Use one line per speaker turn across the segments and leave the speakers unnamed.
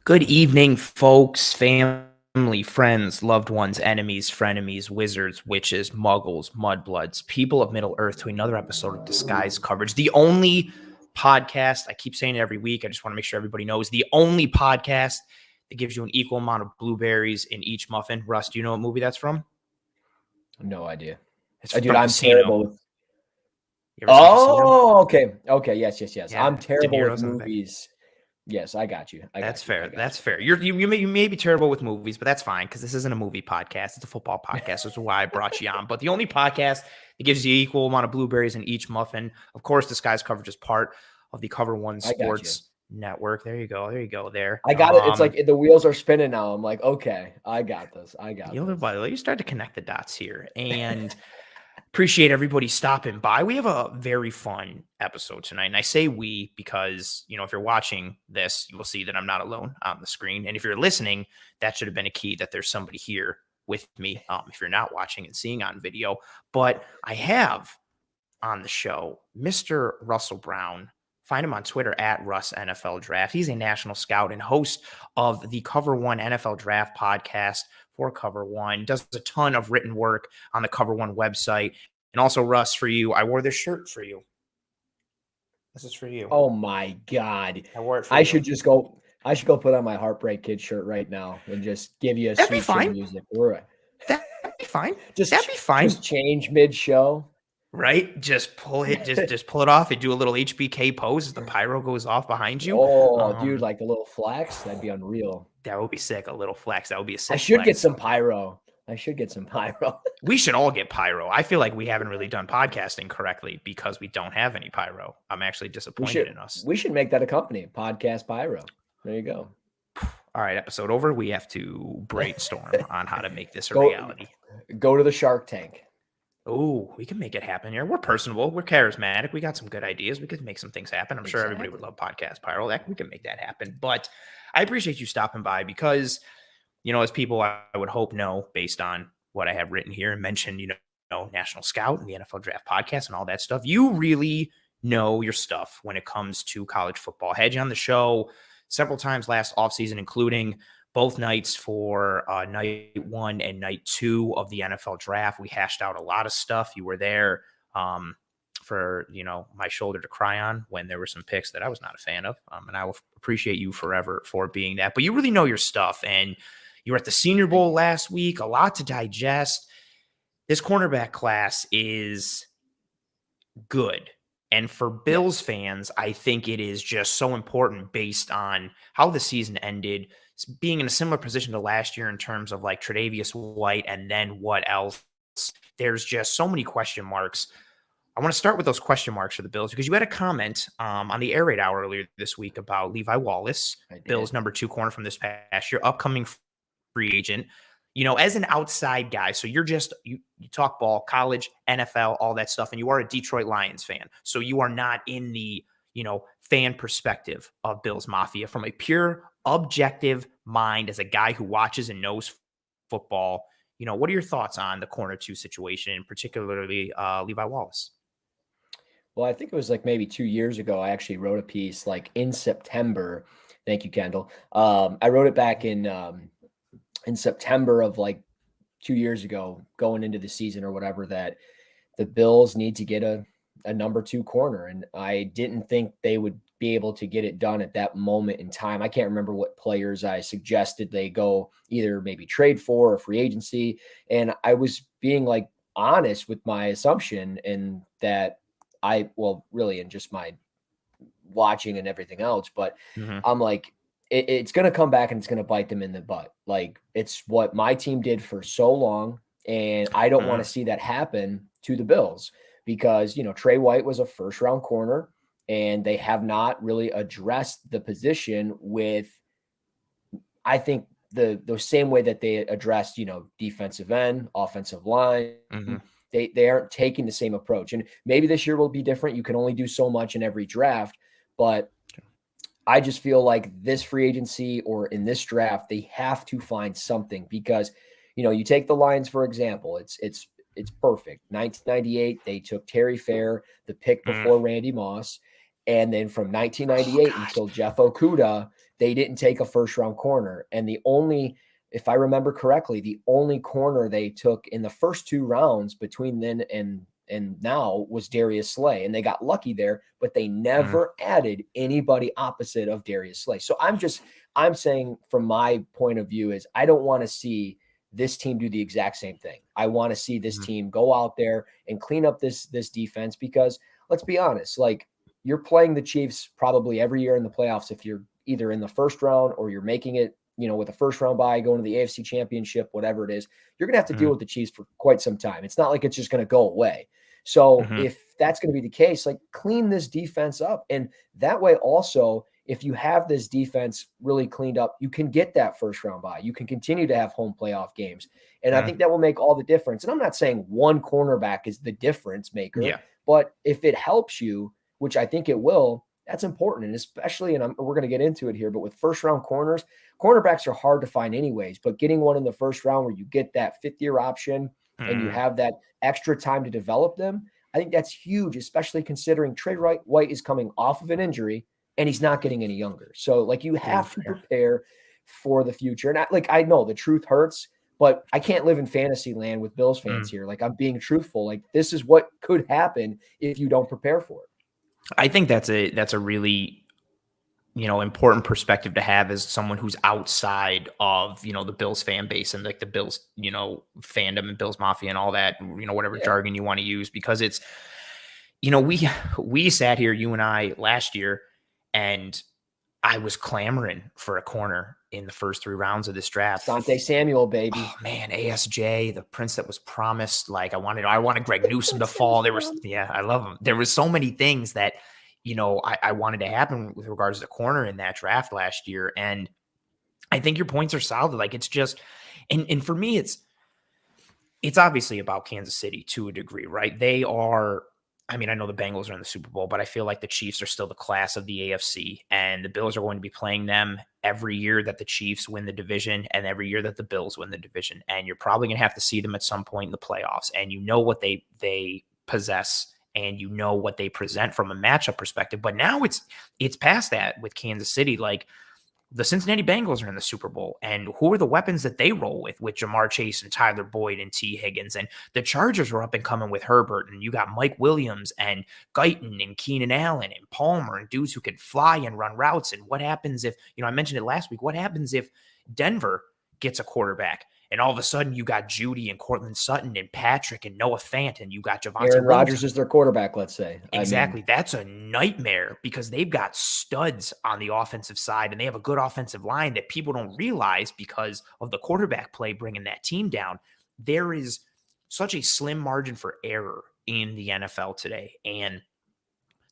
Good evening, folks, family, friends, loved ones, enemies, frenemies, wizards, witches, muggles, mudbloods, people of Middle Earth to another episode of Disguise Coverage. The only podcast, I keep saying it every week, I just want to make sure everybody knows, the only podcast that gives you an equal amount of blueberries in each muffin. Russ, do you know what movie that's from?
No idea.
It's
Dude,
from
I'm
Casino.
terrible with.
You ever seen Casino?
Oh, okay. Yes.
Yeah,
I'm
De
terrible with
Niro's in the back.
movies. Yes, I got you.
That's fair. That's fair. You may be terrible with movies, but that's fine because this isn't a movie podcast. It's a football podcast. That's why I brought you on. But the only podcast that gives you equal amount of blueberries in each muffin, of course, Disguise Coverage is part of the Cover One Sports Network. There you go. There.
I got it. It's like the wheels are spinning now. I'm like, okay, I got this.
You start to connect the dots here, and appreciate everybody stopping by. We have a very fun episode tonight. And I say we because, if you're watching this, you will see that I'm not alone on the screen. And if you're listening, that should have been a key that there's somebody here with me if you're not watching and seeing on video. But I have on the show Mr. Russell Brown. Find him on Twitter at Russ NFL Draft. He's a national scout and host of the Cover One NFL Draft podcast for Cover One. Does a ton of written work on the Cover One website. And also, Russ, for you, I wore this shirt for you. This is for you.
Oh my God.
I wore it for
you. I should go put on my Heartbreak Kid shirt right now and just give you a
That'd
sweet music.
That'd be fine.
That'd be fine. Just change mid-show.
Right? Just pull it, just pull it off and do a little HBK pose as the pyro goes off behind you.
Oh, dude, like the little flex. That'd be unreal.
That would be sick. A little flex. That would be a sick
I should
flex.
get some pyro.
We should all get pyro. I feel like we haven't really done podcasting correctly because we don't have any pyro. I'm actually disappointed in us.
We should make that a company, Podcast Pyro. There you go.
All right, episode over. We have to brainstorm on how to make this a reality.
Go to the Shark Tank.
Oh, we can make it happen here. We're personable. We're charismatic. We got some good ideas. We could make some things happen. I'm sure everybody would love Podcast Pyro. We can make that happen. But I appreciate you stopping by because, as people I would hope know based on what I have written here and mentioned, National Scout and the NFL Draft podcast and all that stuff, you really know your stuff when it comes to college football. I had you on the show several times last offseason, including both nights for night 1 and night 2 of the NFL draft. We hashed out a lot of stuff. You were there for, my shoulder to cry on when there were some picks that I was not a fan of. And I will appreciate you forever for being that. But you really know your stuff. And you were at the Senior Bowl last week, a lot to digest. This cornerback class is good. And for Bills fans, I think it is just so important based on how the season ended, being in a similar position to last year in terms of like Tre'Davious White and then what else. There's just so many question marks. I want to start with those question marks for the Bills because you had a comment on the Air Raid Hour earlier this week about Levi Wallace, Bills number 2 corner from this past year, upcoming free agent. As an outside guy, so you're just, you talk ball, college, NFL, all that stuff, and you are a Detroit Lions fan. So you are not in the, fan perspective of Bills Mafia from a pure objective mind as a guy who watches and knows football. What are your thoughts on the corner 2 situation, particularly Levi Wallace?
Well, I think it was like maybe 2 years ago, I actually wrote a piece like in September. Thank you, Kendall. I wrote it back in September of like 2 years ago, going into the season or whatever, that the Bills need to get a number 2 corner. And I didn't think they would be able to get it done at that moment in time. I can't remember what players I suggested they go either maybe trade for or free agency. And I was being like honest with my assumption, and that really in just my watching and everything else. But I'm like, it's going to come back and it's going to bite them in the butt. Like, it's what my team did for so long. And I don't want to see that happen to the Bills because, Trey White was a first round corner and they have not really addressed the position with, I think, the same way that they addressed, defensive end, offensive line. They aren't taking the same approach. And maybe this year will be different. You can only do so much in every draft, but I just feel like this free agency or in this draft, they have to find something because, you take the Lions, for example, it's perfect. 1998, they took Terry Fair, the pick before Randy Moss. And then from 1998 until Jeff Okudah, they didn't take a first-round corner. And if I remember correctly, the only corner they took in the first 2 rounds between then and now was Darius Slay. And they got lucky there, but they never added anybody opposite of Darius Slay. So I'm saying from my point of view is I don't want to see this team do the exact same thing. I want to see this team go out there and clean up this defense, because let's be honest, like, you're playing the Chiefs probably every year in the playoffs. If you're either in the first round or you're making it, with a first round bye, going to the AFC Championship, whatever it is, you're going to have to deal with the Chiefs for quite some time. It's not like it's just going to go away. So if that's going to be the case, like, clean this defense up. And that way also, if you have this defense really cleaned up, you can get that first round bye. You can continue to have home playoff games. And I think that will make all the difference. And I'm not saying one cornerback is the difference maker, but if it helps you, which I think it will, that's important. And especially, and we're going to get into it here, but with first round cornerbacks are hard to find anyways, but getting one in the first round where you get that 5th-year option and you have that extra time to develop them, I think that's huge, especially considering Trey White is coming off of an injury and he's not getting any younger. So, like, you have to prepare for the future. And I know the truth hurts, but I can't live in fantasy land with Bills fans here. Like, I'm being truthful. Like, this is what could happen if you don't prepare for it.
I think that's a really, important perspective to have as someone who's outside of, the Bills fan base and like the Bills, fandom and Bills Mafia and all that, whatever jargon you want to use, because it's, we sat here, you and I, last year, and I was clamoring for a corner in the first 3 rounds of this draft.
Asante Samuel, baby.
Oh man, ASJ, the prince that was promised. Like, I wanted Greg Newsome to fall. I love him. There was so many things that, I wanted to happen with regards to corner in that draft last year. And I think your points are solid. Like, it's just, and for me, it's obviously about Kansas City to a degree, right? They are, I know the Bengals are in the Super Bowl, but I feel like the Chiefs are still the class of the AFC, and the Bills are going to be playing them every year that the Chiefs win the division and every year that the Bills win the division. And you're probably going to have to see them at some point in the playoffs, and what they possess and what they present from a matchup perspective. But now it's past that with Kansas City. Like, the Cincinnati Bengals are in the Super Bowl, and who are the weapons that they roll with Jamar Chase and Tyler Boyd and T. Higgins? And the Chargers were up and coming with Herbert, and you got Mike Williams and Guyton and Keenan Allen and Palmer and dudes who can fly and run routes. And what happens if, I mentioned it last week, what happens if Denver gets a quarterback and all of a sudden you got Judy and Cortland Sutton and Patrick and Noah Fant, and you got Javonte
Aaron Rodgers is their quarterback, let's say.
Exactly. That's a nightmare, because they've got studs on the offensive side, and they have a good offensive line that people don't realize because of the quarterback play bringing that team down. There is such a slim margin for error in the NFL today. And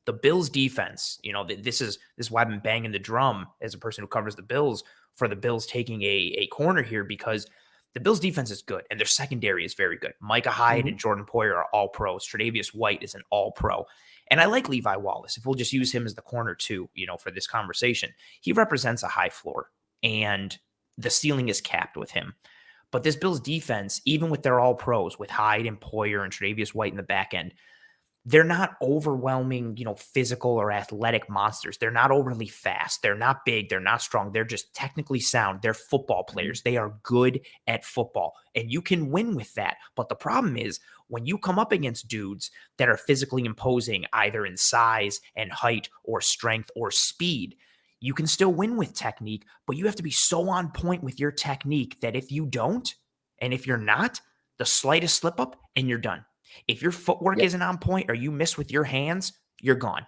the Bills defense, this is why I've been banging the drum as a person who covers the Bills for the Bills taking a corner here, because the Bills defense is good and their secondary is very good. Micah Hyde and Jordan Poyer are all pros. Tre'Davious White is an all pro. And I like Levi Wallace. If we'll just use him as the corner too, for this conversation, he represents a high floor and the ceiling is capped with him. But this Bills defense, even with their all pros, with Hyde and Poyer and Tre'Davious White in the back end, they're not overwhelming, physical or athletic monsters. They're not overly fast. They're not big. They're not strong. They're just technically sound. They're football players. They are good at football, and you can win with that. But the problem is when you come up against dudes that are physically imposing, either in size and height or strength or speed, you can still win with technique, but you have to be so on point with your technique that if you don't, and if you're not, the slightest slip up and you're done. If your footwork isn't on point or you miss with your hands, you're gone.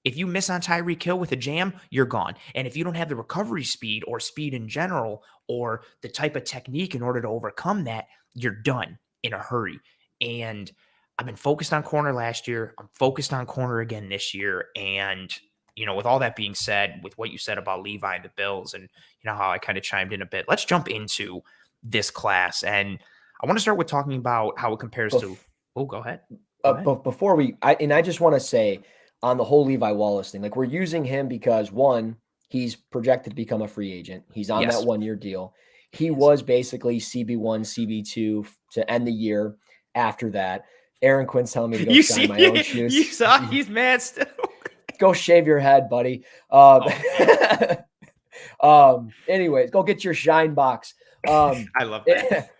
If you miss on Tyreek Hill with a jam, you're gone. And if you don't have the recovery speed or speed in general or the type of technique in order to overcome that, you're done in a hurry. And I've been focused on corner last year. I'm focused on corner again this year. And, with all that being said, with what you said about Levi and the Bills and, how I kind of chimed in a bit, let's jump into this class. And I want to start with talking about how it compares to – oh, go ahead.
But before I just want to say on the whole Levi Wallace thing, like, we're using him because, one, he's projected to become a free agent. He's on that 1-year deal. He was basically CB1, CB2 to end the year after that. Aaron Quinn's telling me to go shine my own shoes.
You saw he's mad still.
Go shave your head, buddy. Anyways, go get your shine box.
I love that.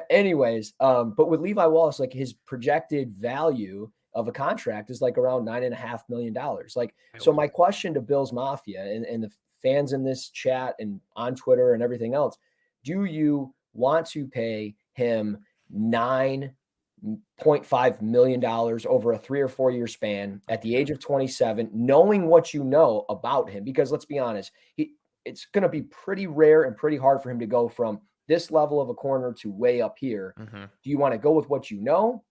Anyways, but with Levi Wallace, like his projected value of a contract is like around $9.5 million. Like, so my question to Bills Mafia and the fans in this chat and on Twitter and everything else, do you want to pay him $9.5 million over a 3 or 4 year span at the age of 27, knowing what you know about him? Because let's be honest, it's going to be pretty rare and pretty hard for him to go from this level of a corner to way up here.
Mm-hmm.
Do you want to go with what you know,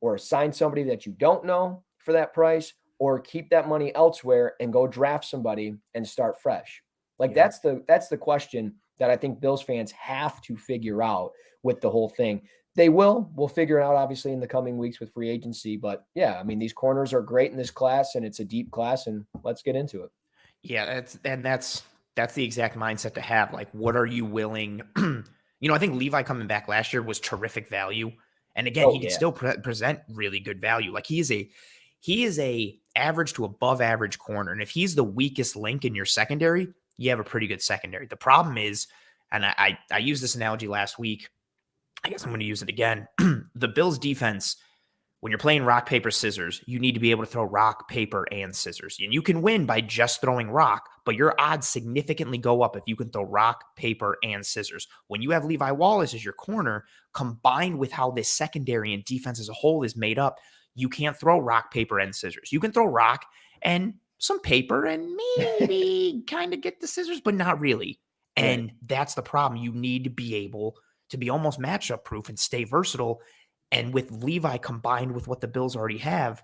or sign somebody that you don't know for that price, or keep that money elsewhere and go draft somebody and start fresh? Like that's the question that I think Bills fans have to figure out with the whole thing. We'll figure it out obviously in the coming weeks with free agency, but yeah, I mean, these corners are great in this class and it's a deep class, and let's get into it.
Yeah, that's the exact mindset to have. Like, what are you willing? I think Levi coming back last year was terrific value, and again, he can still present really good value. Like he is a average to above average corner, and if he's the weakest link in your secondary, you have a pretty good secondary. The problem is, and I used this analogy last week, I guess I'm going to use it again. The Bills defense, when you're playing rock, paper, scissors, you need to be able to throw rock, paper, and scissors. And you can win by just throwing rock, but your odds significantly go up if you can throw rock, paper, and scissors. When you have Levi Wallace as your corner, combined with how this secondary and defense as a whole is made up, you can't throw rock, paper, and scissors. You can throw rock and some paper and maybe kind of get the scissors, but not really. And that's the problem. You need to be able to be almost matchup proof and stay versatile. And with Levi combined with what the Bills already have,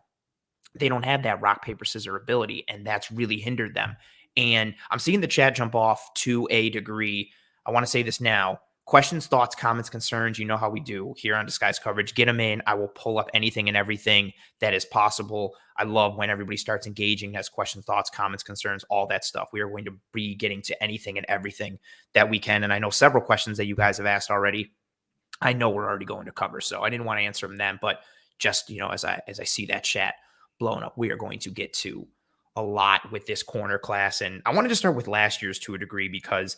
they don't have that rock, paper, scissors ability, and that's really hindered them. And I'm seeing the chat jump off to a degree. I want to say this now. Questions, thoughts, comments, concerns, you know how we do here on Disguise Coverage. Get them in. I will pull up anything and everything that is possible. I love when everybody starts engaging, has questions, thoughts, comments, concerns, all that stuff. We are going to be getting to anything and everything that we can. And I know several questions that you guys have asked already, I know we're already going to cover, so I didn't want to answer them then. But just, as I see that chat blowing up, we are going to get to a lot with this corner class. And I wanted to start with last year's to a degree, because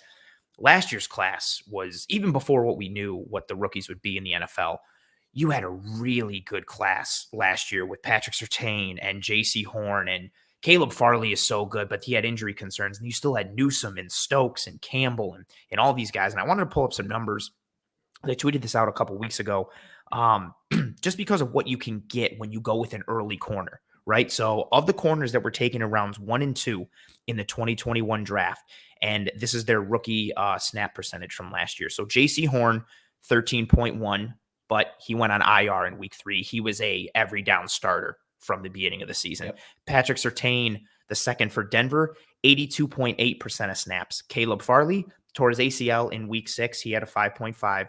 last year's class was, even before what we knew what the rookies would be in the NFL, you had a really good class last year with Patrick Surtain and J.C. Horn, and Caleb Farley is so good, but he had injury concerns. And you still had Newsome and Stokes and Campbell and all these guys. And I wanted to pull up some numbers. I tweeted this out a couple weeks ago, just because of what you can get when you go with an early corner, right? So of the corners that were taken in rounds 1 and 2 in the 2021 draft, and this is their rookie snap percentage from last year. So J.C. Horn, 13.1, but he went on IR in week 3. He was a every down starter from the beginning of the season. Yep. Patrick Surtain, the second for Denver, 82.8% of snaps. Caleb Farley tore his ACL in week 6. He had a 5.5%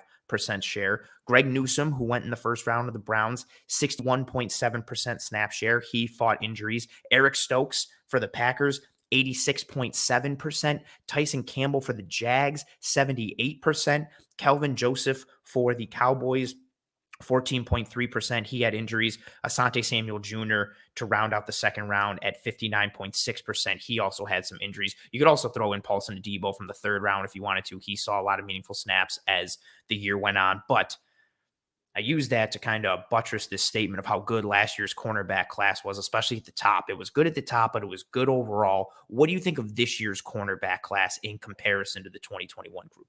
share. Greg Newsome, who went in the first round of the Browns, 61.7% snap share. He fought injuries. Eric Stokes for the Packers, 86.7%. Tyson Campbell for the Jags, 78%. Kelvin Joseph for the Cowboys, 14.3%. He had injuries. Asante Samuel Jr. to round out the second round at 59.6%. He also had some injuries. You could also throw in Paulson Adebo from the third round if you wanted to. He saw a lot of meaningful snaps as the year went on. But I use that to kind of buttress this statement of how good last year's cornerback class was, especially at the top. It was good at the top, but it was good overall. What do you think of this year's cornerback class in comparison to the 2021 group?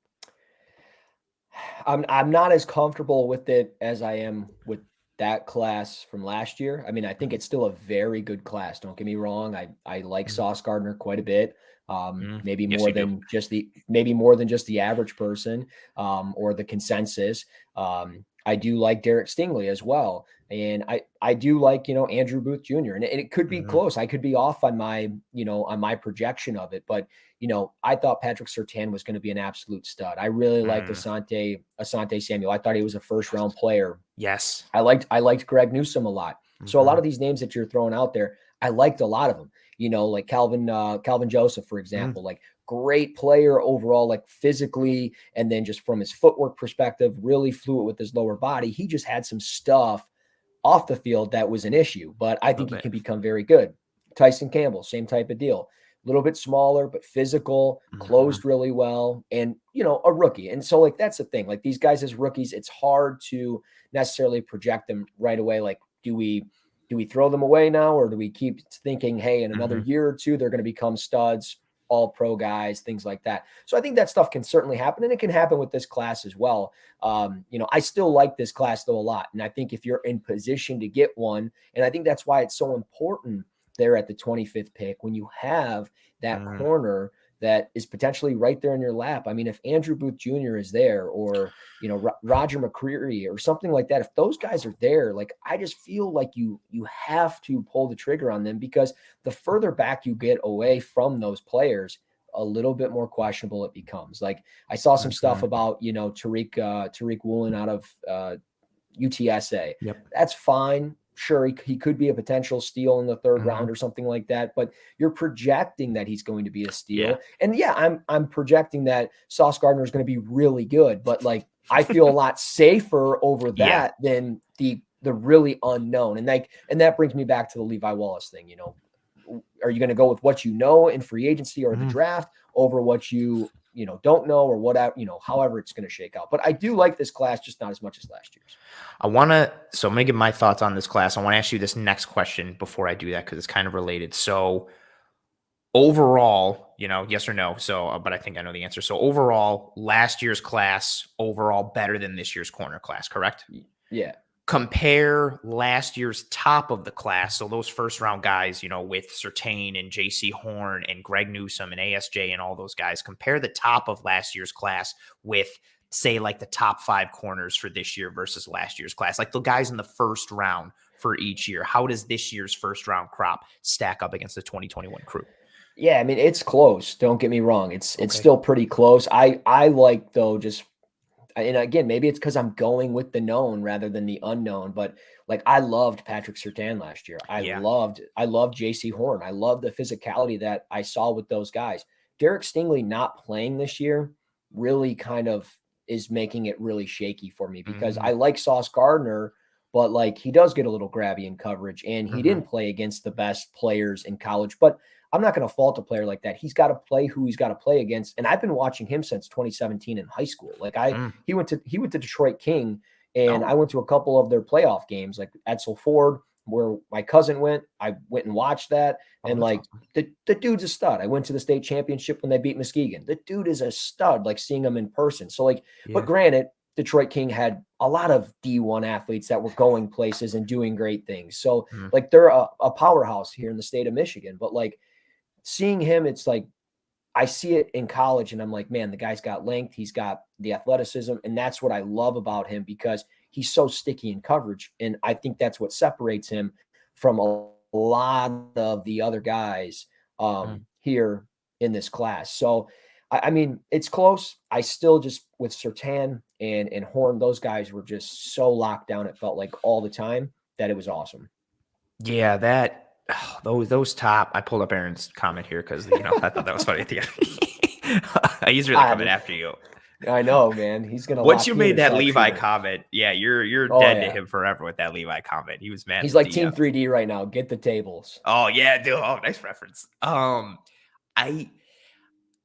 I'm not as comfortable with it as I am with that class from last year. I mean, I think it's still a very good class. Don't get me wrong. I like Sauce Gardner quite a bit. Maybe more than just the average person or the consensus. I do like Derek Stingley as well. And I do like, Andrew Booth Jr. And it could be close. I could be off on my projection of it, but I thought Patrick Surtain was going to be an absolute stud. I really liked Asante Samuel. I thought he was a first round player.
Yes.
I liked Greg Newsome a lot. So a lot of these names that you're throwing out there, I liked a lot of them, like Calvin Joseph, for example, like great player overall, like physically, and then just from his footwork perspective, really fluid with his lower body. He just had some stuff off the field that was an issue, but I think he can become very good. Tyson Campbell, same type of deal. little bit smaller, but physical,
Mhm.
closed really well, and, a rookie. And so, like, that's the thing. Like, these guys as rookies, it's hard to necessarily project them right away. Like, do we throw them away now, or do we keep thinking, hey, in another
Mhm.
year or two, they're going to become studs, all pro guys, things like that? So I think that stuff can certainly happen, and it can happen with this class as well. I still like this class though a lot. And I think if you're in position to get one, and I think that's why it's so important there at the 25th pick, when you have that
Mhm.
corner that is potentially right there in your lap. I mean, if Andrew Booth Jr. is there, or Roger McCreary or something like that, if those guys are there, like, I just feel like you have to pull the trigger on them, because the further back you get away from those players, a little bit more questionable it becomes. Like, I saw some stuff
Mhm.
about Tariq Woolen out of UTSA.
Yep.
That's fine. Sure, he could be a potential steal in the third round
Mhm.
or something like that, but you're projecting that he's going to be a
Yeah.
steal. And yeah, I'm projecting that Sauce Gardner is going to be really good, but like, I feel a lot safer over
Yeah.
that than the really unknown. And that brings me back to the Levi Wallace thing. Are you going to go with what you know in free agency or the
Mhm.
draft over what don't know, or whatever, however it's going to shake out? But I do like this class, just not as much as last year's.
I'm going to give my thoughts on this class. I want to ask you this next question before I do that, because it's kind of related. So overall, yes or no. So, but I think I know the answer. So overall, last year's class overall better than this year's corner class, correct?
Yeah.
Compare last year's top of the class. So those first round guys, with Surtain and JC Horn and Greg Newsome and ASJ and all those guys, compare the top of last year's class with, say, like the top 5 corners for this year versus last year's class, like the guys in the first round for each year. How does this year's first round crop stack up against the 2021 crew?
Yeah, I mean, it's close. Don't get me wrong. It's
Okay.
still pretty close. I like, though, just, and again, maybe it's because I'm going with the known rather than the unknown, but like, I loved Patrick Surtain last year. I
Yeah.
loved JC Horn. I loved the physicality that I saw with those guys. Derek Stingley not playing this year really kind of is making it really shaky for me, because
Mhm.
I like Sauce Gardner, but like, he does get a little grabby in coverage, and he
Mhm.
didn't play against the best players in college. But I'm not going to fault a player like that. He's got to play who he's got to play against. And I've been watching him since 2017 in high school. Like, he went to Detroit King, and I
Oh,
went to a couple of their playoff games, like Edsel Ford, where my cousin went. I went and watched that. And
that's
like,
awesome.
the dude's a stud. I went to the state championship when they beat Muskegon. The dude is a stud, like, seeing him in person. So like,
Yeah.
but granted, Detroit King had a lot of D1 athletes that were going places and doing great things. So
Mhm.
like, they're a powerhouse here in the state of Michigan. But like, seeing him, it's like, I see it in college, and I'm like, man, the guy's got length. He's got the athleticism. And that's what I love about him, because he's so sticky in coverage. And I think that's what separates him from a lot of the other guys
Mhm.
here in this class. So, I mean, it's close. I still just, with Surtain and Horn, those guys were just so locked down. It felt like all the time, that it was awesome.
Yeah, those top. I pulled up Aaron's comment here because I thought that was funny at the end. He's really coming after you.
I know, man. He's going to
Once
lock
you
me in
made
a
that Levi
sharpshooter.
comment, yeah, you're
Oh,
dead to
yeah.
him forever with that Levi comment. He was mad
He's
at
like
the
Team 3D right now. Get the tables.
Oh yeah, dude. Oh, nice reference. I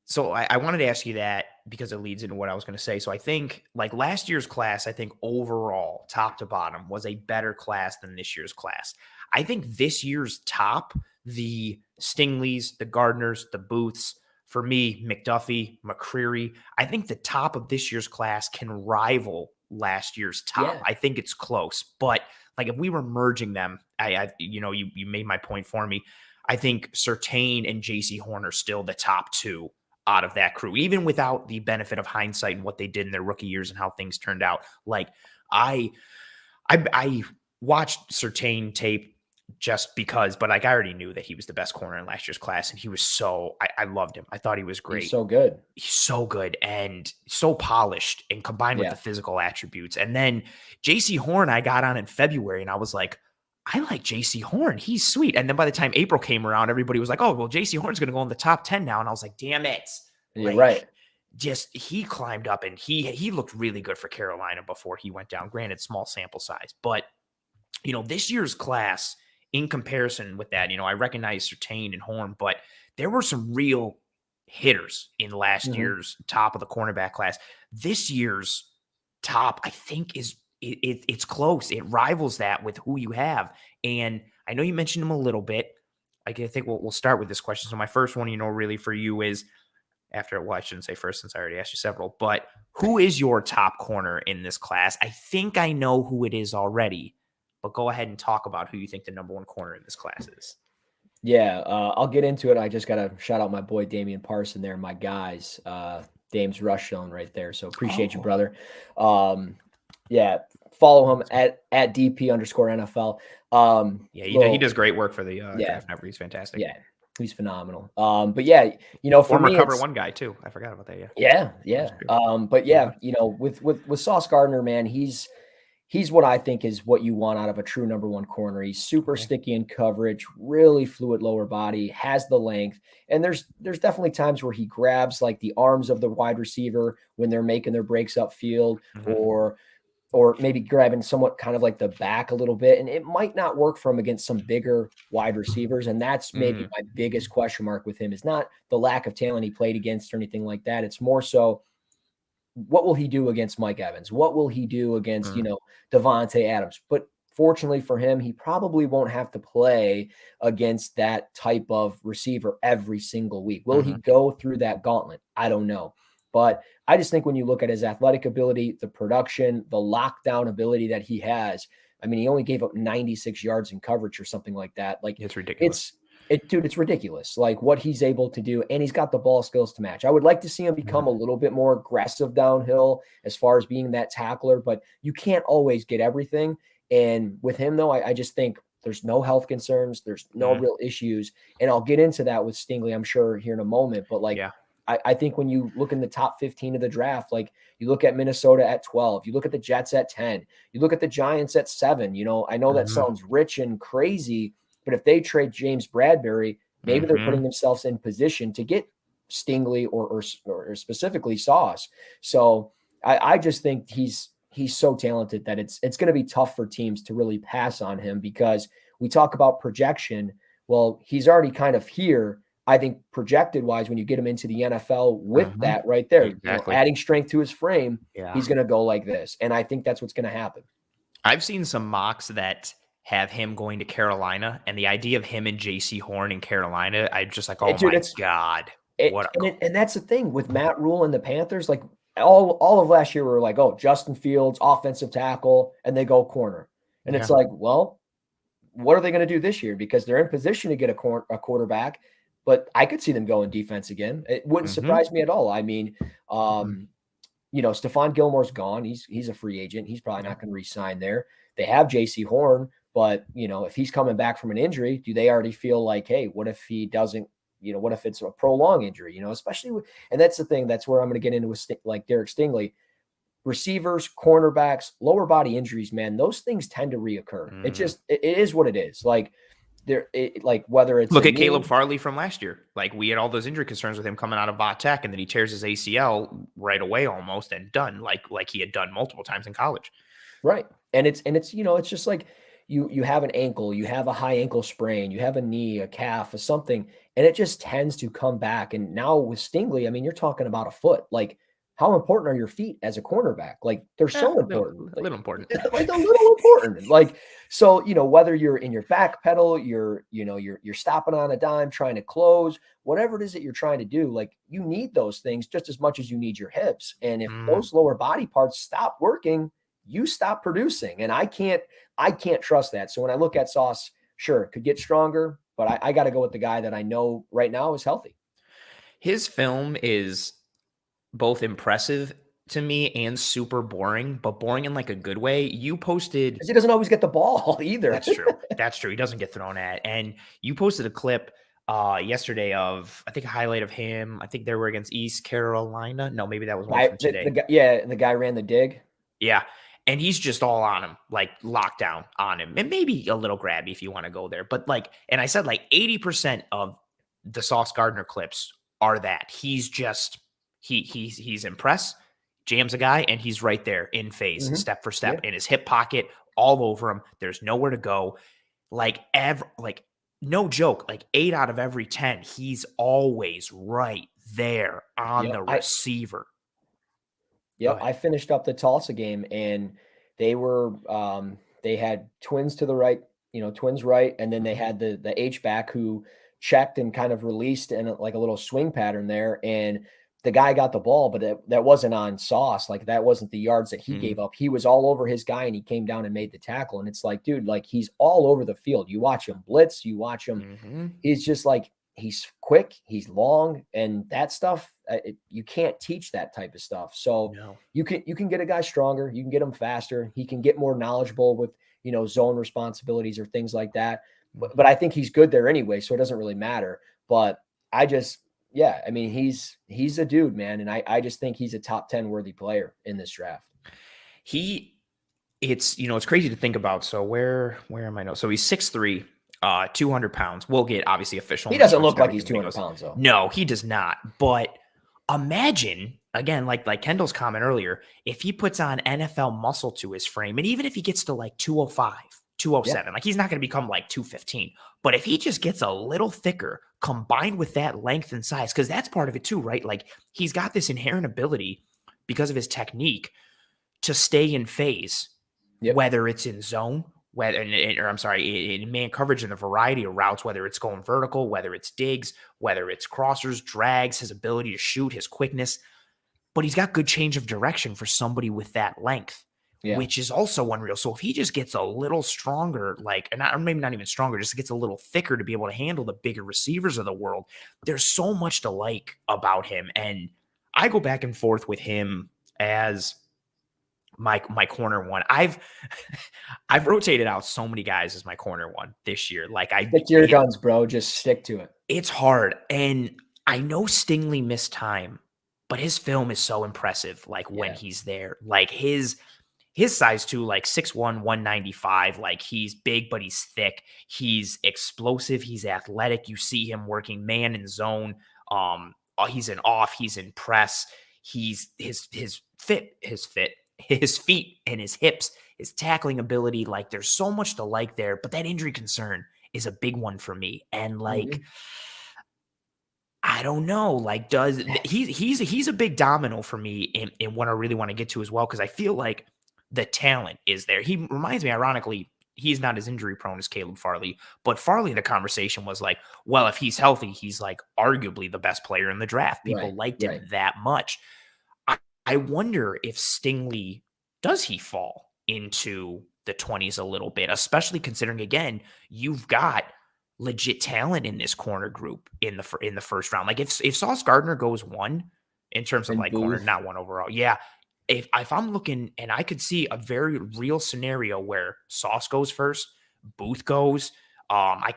So I wanted to ask you that because it leads into what I was going to say. So I think like last year's class, I think overall, top to bottom, was a better class than this year's class. I think this year's top, the Stingleys, the Gardners, the Booths, for me, McDuffie, McCreary, I think the top of this year's class can rival last year's top.
Yeah.
I think it's close, but like if we were merging them, you made my point for me. I think Surtain and JC Horn are still the top 2 out of that crew, even without the benefit of hindsight and what they did in their rookie years and how things turned out. Like I watched Surtain tape just because, but like I already knew that he was the best corner in last year's class, and he was I loved him. I thought he was
He's
great.
so good.
He's so good and so polished, and combined with the physical attributes. And then JC Horn, I got on in February, and I was like, I like JC Horn. He's sweet. And then by the time April came around, everybody was like, oh, well, JC Horn's going to go in the top 10 now. And I was like, damn it.
You're right.
Just he climbed up, and he looked really good for Carolina before he went down. Granted, small sample size. But, this year's class in comparison with that, I recognize Surtain and Horn, but there were some real hitters in last year's top of the cornerback class. This year's top, I think, it's close. It rivals that with who you have. And I know you mentioned him a little bit. I think we'll start with this question. So my first one, really for you is I shouldn't say first since I already asked you several, but who is your top corner in this class? I think I know who it is already, but go ahead and talk about who you think the number one corner in this class is.
Yeah, I'll get into it. I just got to shout out my boy Damian Parson there, my guys. Dame's rush zone right there. So appreciate you, brother. Yeah, follow him at DP_NFL.
He does great work for the Draft Network. He's fantastic.
Yeah, he's phenomenal. But yeah, for
former
me,
Cover One guy too. I forgot about that. Yeah.
But yeah, with Sauce Gardner, man, he's what I think is what you want out of a true number one corner. He's super sticky in coverage, really fluid lower body, has the length. And there's definitely times where he grabs like the arms of the wide receiver when they're making their breaks upfield, or maybe grabbing somewhat kind of like the back a little bit. And it might not work for him against some bigger wide receivers. And that's maybe my biggest question mark with him, is not the lack of talent he played against or anything like that. It's more so, what will he do against Mike Evans? What will he do against, Devontae Adams? But fortunately for him, he probably won't have to play against that type of receiver every single week. Will he go through that gauntlet? I don't know. But I just think when you look at his athletic ability, the production, the lockdown ability that he has, I mean, he only gave up 96 yards in coverage or something like that. Like,
it's ridiculous.
It's ridiculous, like what he's able to do, and he's got the ball skills to match. I would like to see him become a little bit more aggressive downhill as far as being that tackler, but you can't always get everything. And with him, though, I just think there's no health concerns, there's no real issues, and I'll get into that with Stingley, I'm sure, here in a moment. But I think when you look in the top 15 of the draft, like you look at Minnesota at 12, you look at the Jets at 10, you look at the Giants at 7. I know that sounds rich and crazy, but if they trade James Bradbury, maybe they're putting themselves in position to get Stingley or specifically Sauce. So I just think he's so talented that it's going to be tough for teams to really pass on him, because we talk about projection. Well, he's already kind of here. I think projected wise, when you get him into the NFL with that right there, adding strength to his frame, he's going to go like this. And I think that's what's going to happen.
I've seen some mocks that have him going to Carolina, and the idea of him and JC Horn in Carolina, I'm just like, my God.
And that's the thing with Matt Rule and the Panthers. Like all of last year, we were like, Justin Fields, offensive tackle, and they go corner. And it's like, well, what are they going to do this year? Because they're in position to get a quarterback, but I could see them going defense again. It wouldn't surprise me at all. I mean, Stephon Gilmore's gone. He's a free agent. He's probably not going to re-sign there. They have JC Horn, but if he's coming back from an injury, do they already feel like, hey, what if he doesn't, what if it's a prolonged injury, especially and that's the thing, that's where I'm going to get into with like Derek Stingley, receivers, cornerbacks, lower body injuries, man, those things tend to reoccur. It is what it is. Like whether it's
look at Caleb Farley from last year. Like, we had all those injury concerns with him coming out of Va Tech, and then he tears his ACL right away almost, and done like he had done multiple times in college.
Right. And it's it's just like you have an ankle, you have a high ankle sprain, you have a knee, a calf, or something, and it just tends to come back. And now with Stingley, I mean, you're talking about a foot. Like, how important are your feet as a cornerback? Like, they're so important.
A little important.
Like a little important. Like, so, whether you're in your back pedal, you're stopping on a dime, trying to close, whatever it is that you're trying to do, like, you need those things just as much as you need your hips. And if those lower body parts stop working, you stop producing. And I can't trust that. So when I look at Sauce, sure, could get stronger, but I got to go with the guy that I know right now is healthy.
His film is both impressive to me and super boring, but boring in like a good way. You posted,
he doesn't always get the ball either.
That's true. He doesn't get thrown at. And you posted a clip yesterday of, I think, a highlight of him. I think they were against East Carolina. No, maybe that was one from today.
The guy ran the dig.
Yeah. And he's just all on him, like lockdown on him, and maybe a little grabby if you want to go there. But and I said 80% of the Sauce Gardner clips are that he's just, he's impressed, jams a guy, and he's right there in phase, step for step, in his hip pocket, all over him. There's nowhere to go. like no joke, like 8 out of every 10, he's always right there on
Yep.
the receiver.
Yep. I finished up the Tulsa game, and they were they had twins to the right, twins right, and then they had the H back who checked and kind of released in like a little swing pattern there, and the guy got the ball, but that wasn't on Sauce. Like, that wasn't the yards that he gave up. He was all over his guy, and he came down and made the tackle. And it's like, dude, like, he's all over the field. You watch him blitz, you watch him. He's just like, he's quick, he's long, and that stuff, you can't teach that type of stuff. So you can get a guy stronger, you can get him faster, he can get more knowledgeable with zone responsibilities or things like that. But I think he's good there anyway, so it doesn't really matter. But I mean, he's a dude, man, and I just think he's a top 10 worthy player in this draft.
It's crazy to think about. So where am I now? So he's 6'3", 200 pounds. We'll get obviously official.
He doesn't look like he's 200 pounds though.
No, he does not. But imagine, again, like Kendall's comment earlier, if he puts on NFL muscle to his frame, and even if he gets to like 205, 207, like, he's not going to become like 215. But if he just gets a little thicker, combined with that length and size, because that's part of it too, right? Like, he's got this inherent ability because of his technique to stay in phase, whether it's in zone, in man coverage, in a variety of routes, whether it's going vertical, whether it's digs, whether it's crossers, drags, his ability to shoot, his quickness. But he's got good change of direction for somebody with that length, which is also unreal. So if he just gets a little stronger, or maybe not even stronger, just gets a little thicker to be able to handle the bigger receivers of the world, there's so much to like about him. And I go back and forth with him as my corner one. I've rotated out so many guys as my corner one this year. Like,
stick to your guns, bro. Just stick to it.
It's hard. And I know Stingley missed time, but his film is so impressive. Like, when he's there, like his size too, like 6'1", 195, like, he's big, but he's thick. He's explosive. He's athletic. You see him working man and zone. He's in off, he's in press. He's his feet and his hips, his tackling ability, like, there's so much to like there, but that injury concern is a big one for me. And like, I don't know, like, he's a big domino for me in what I really want to get to as well, because I feel like the talent is there. He reminds me, ironically, he's not as injury prone as Caleb Farley, but Farley, the conversation was like, well, if he's healthy, he's like arguably the best player in the draft. People liked him that much. I wonder if Stingley, does he fall into the 20s a little bit, especially considering, again, you've got legit talent in this corner group in the first round. Like, if Sauce Gardner goes 1 in terms of like corner, not 1 overall. Yeah. If I'm looking, and I could see a very real scenario where Sauce goes first, Booth goes. I've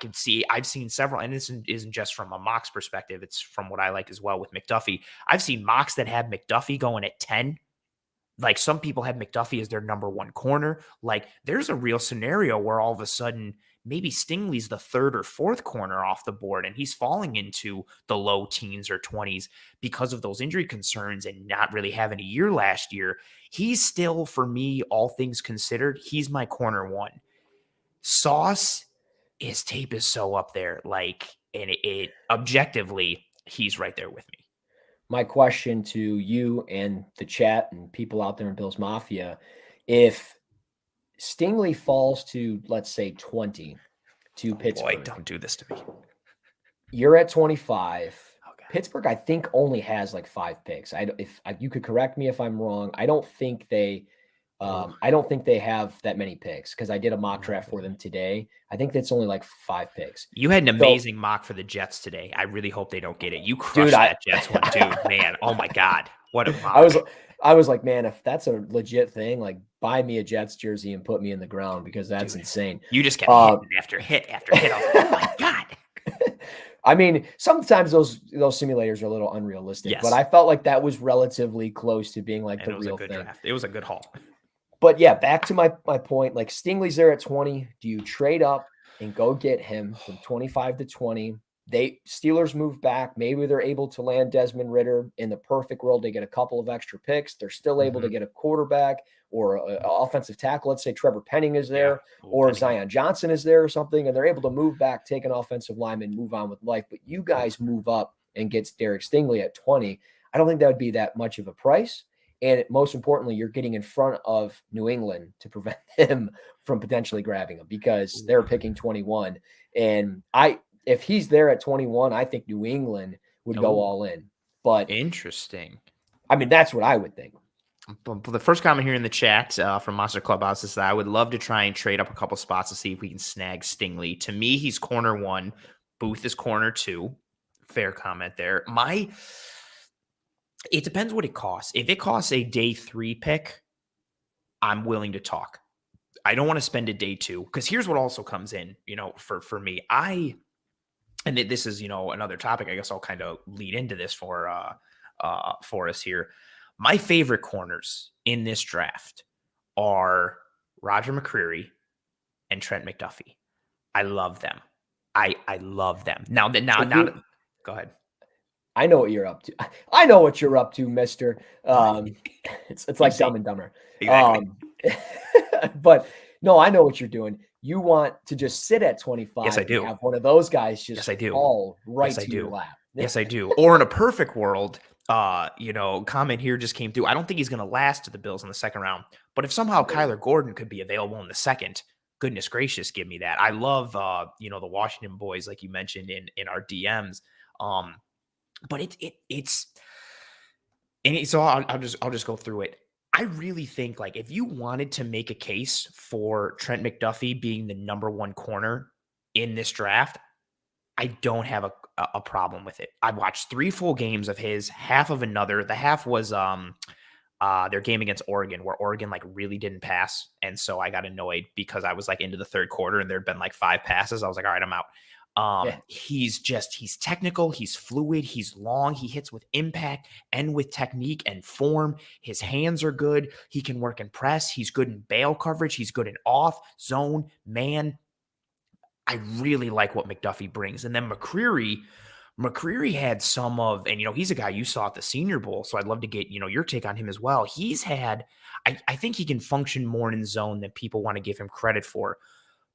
seen several, and this isn't just from a Mox perspective, it's from what I like as well with McDuffie. I've seen mocks that have McDuffie going at 10. Like, some people have McDuffie as their number 1 corner. Like, there's a real scenario where all of a sudden maybe Stingley's the 3rd or 4th corner off the board, and he's falling into the low teens or 20s because of those injury concerns and not really having a year last year. He's still, for me, all things considered, he's my corner 1. Sauce, his tape is so up there, like, and it objectively, he's right there with me.
My question to you and the chat and people out there in Bills Mafia, if Stingley falls to, let's say, 20 to Pittsburgh.
Boy, don't do this to me.
You're at 25. Okay. Pittsburgh, I think, only has like 5 picks. If you could correct me if I'm wrong. I don't think they have that many picks, because I did a mock draft for them today. I think that's only like 5 picks.
You had an amazing mock for the Jets today. I really hope they don't get it. You crushed that Jets one too, man. Oh my God. What a mock.
I was like, man, if that's a legit thing, like, buy me a Jets jersey and put me in the ground, because that's insane.
You just kept hitting after hit after hit. Oh my God.
I mean, sometimes those simulators are a little unrealistic, but I felt like that was relatively close to being like the real thing.
Draft. It was a good haul.
But yeah, back to my point, like, Stingley's there at 20. Do you trade up and go get him from 25 to 20? Steelers move back. Maybe they're able to land Desmond Ridder. In the perfect world, they get a couple of extra picks. They're still able to get a quarterback or an offensive tackle. Let's say Trevor Penning is there, or Zion Johnson is there or something, and they're able to move back, take an offensive lineman, move on with life. But you guys move up and gets Derek Stingley at 20. I don't think that would be that much of a price. And most importantly, you're getting in front of New England to prevent him from potentially grabbing him because they're picking 21. And if he's there at 21, I think New England would go all in. But
interesting.
I mean, that's what I would think.
But the first comment here in the chat from Monster Clubhouse is that I would love to try and trade up a couple spots to see if we can snag Stingley. To me, he's corner 1. Booth is corner 2. Fair comment there. It depends what it costs. If it costs a day 3 pick, I'm willing to talk. I don't want to spend a day 2 because here's what also comes in, for me. And this is, another topic. I guess I'll kind of lead into this for us here. My favorite corners in this draft are Roger McCreary and Trent McDuffie. I love them. I love them. Now, go ahead.
I know what you're up to. I know what you're up to, mister. It's like Dumb and Dumber.
Exactly.
But no, I know what you're doing. You want to just sit at 25.
Yes, I do.
And have one of those guys just
yes, I do.
fall right to your lap.
Yes, I do. Or in a perfect world, comment here just came through. I don't think he's going to last to the Bills in the second round. But if somehow Kyler Gordon could be available in the second, goodness gracious, give me that. I love, the Washington boys, like you mentioned in our DMs. But so I'll just go through it. I really think like if you wanted to make a case for Trent McDuffie being the number 1 corner in this draft, I don't have a problem with it. I watched 3 full games of his, half of another. The half was their game against Oregon, where Oregon like really didn't pass, and so I got annoyed because I was like into the third quarter and there'd been like 5 passes. I was like, all right, I'm out. He's technical, he's fluid, he's long, he hits with impact and with technique and form. His hands are good. He can work in press. He's good in bail coverage. He's good in off, zone, man. I really like what McDuffie brings. And then McCreary had some of, and he's a guy you saw at the Senior Bowl, so I'd love to get, your take on him as well. He's had, I think he can function more in zone than people want to give him credit for.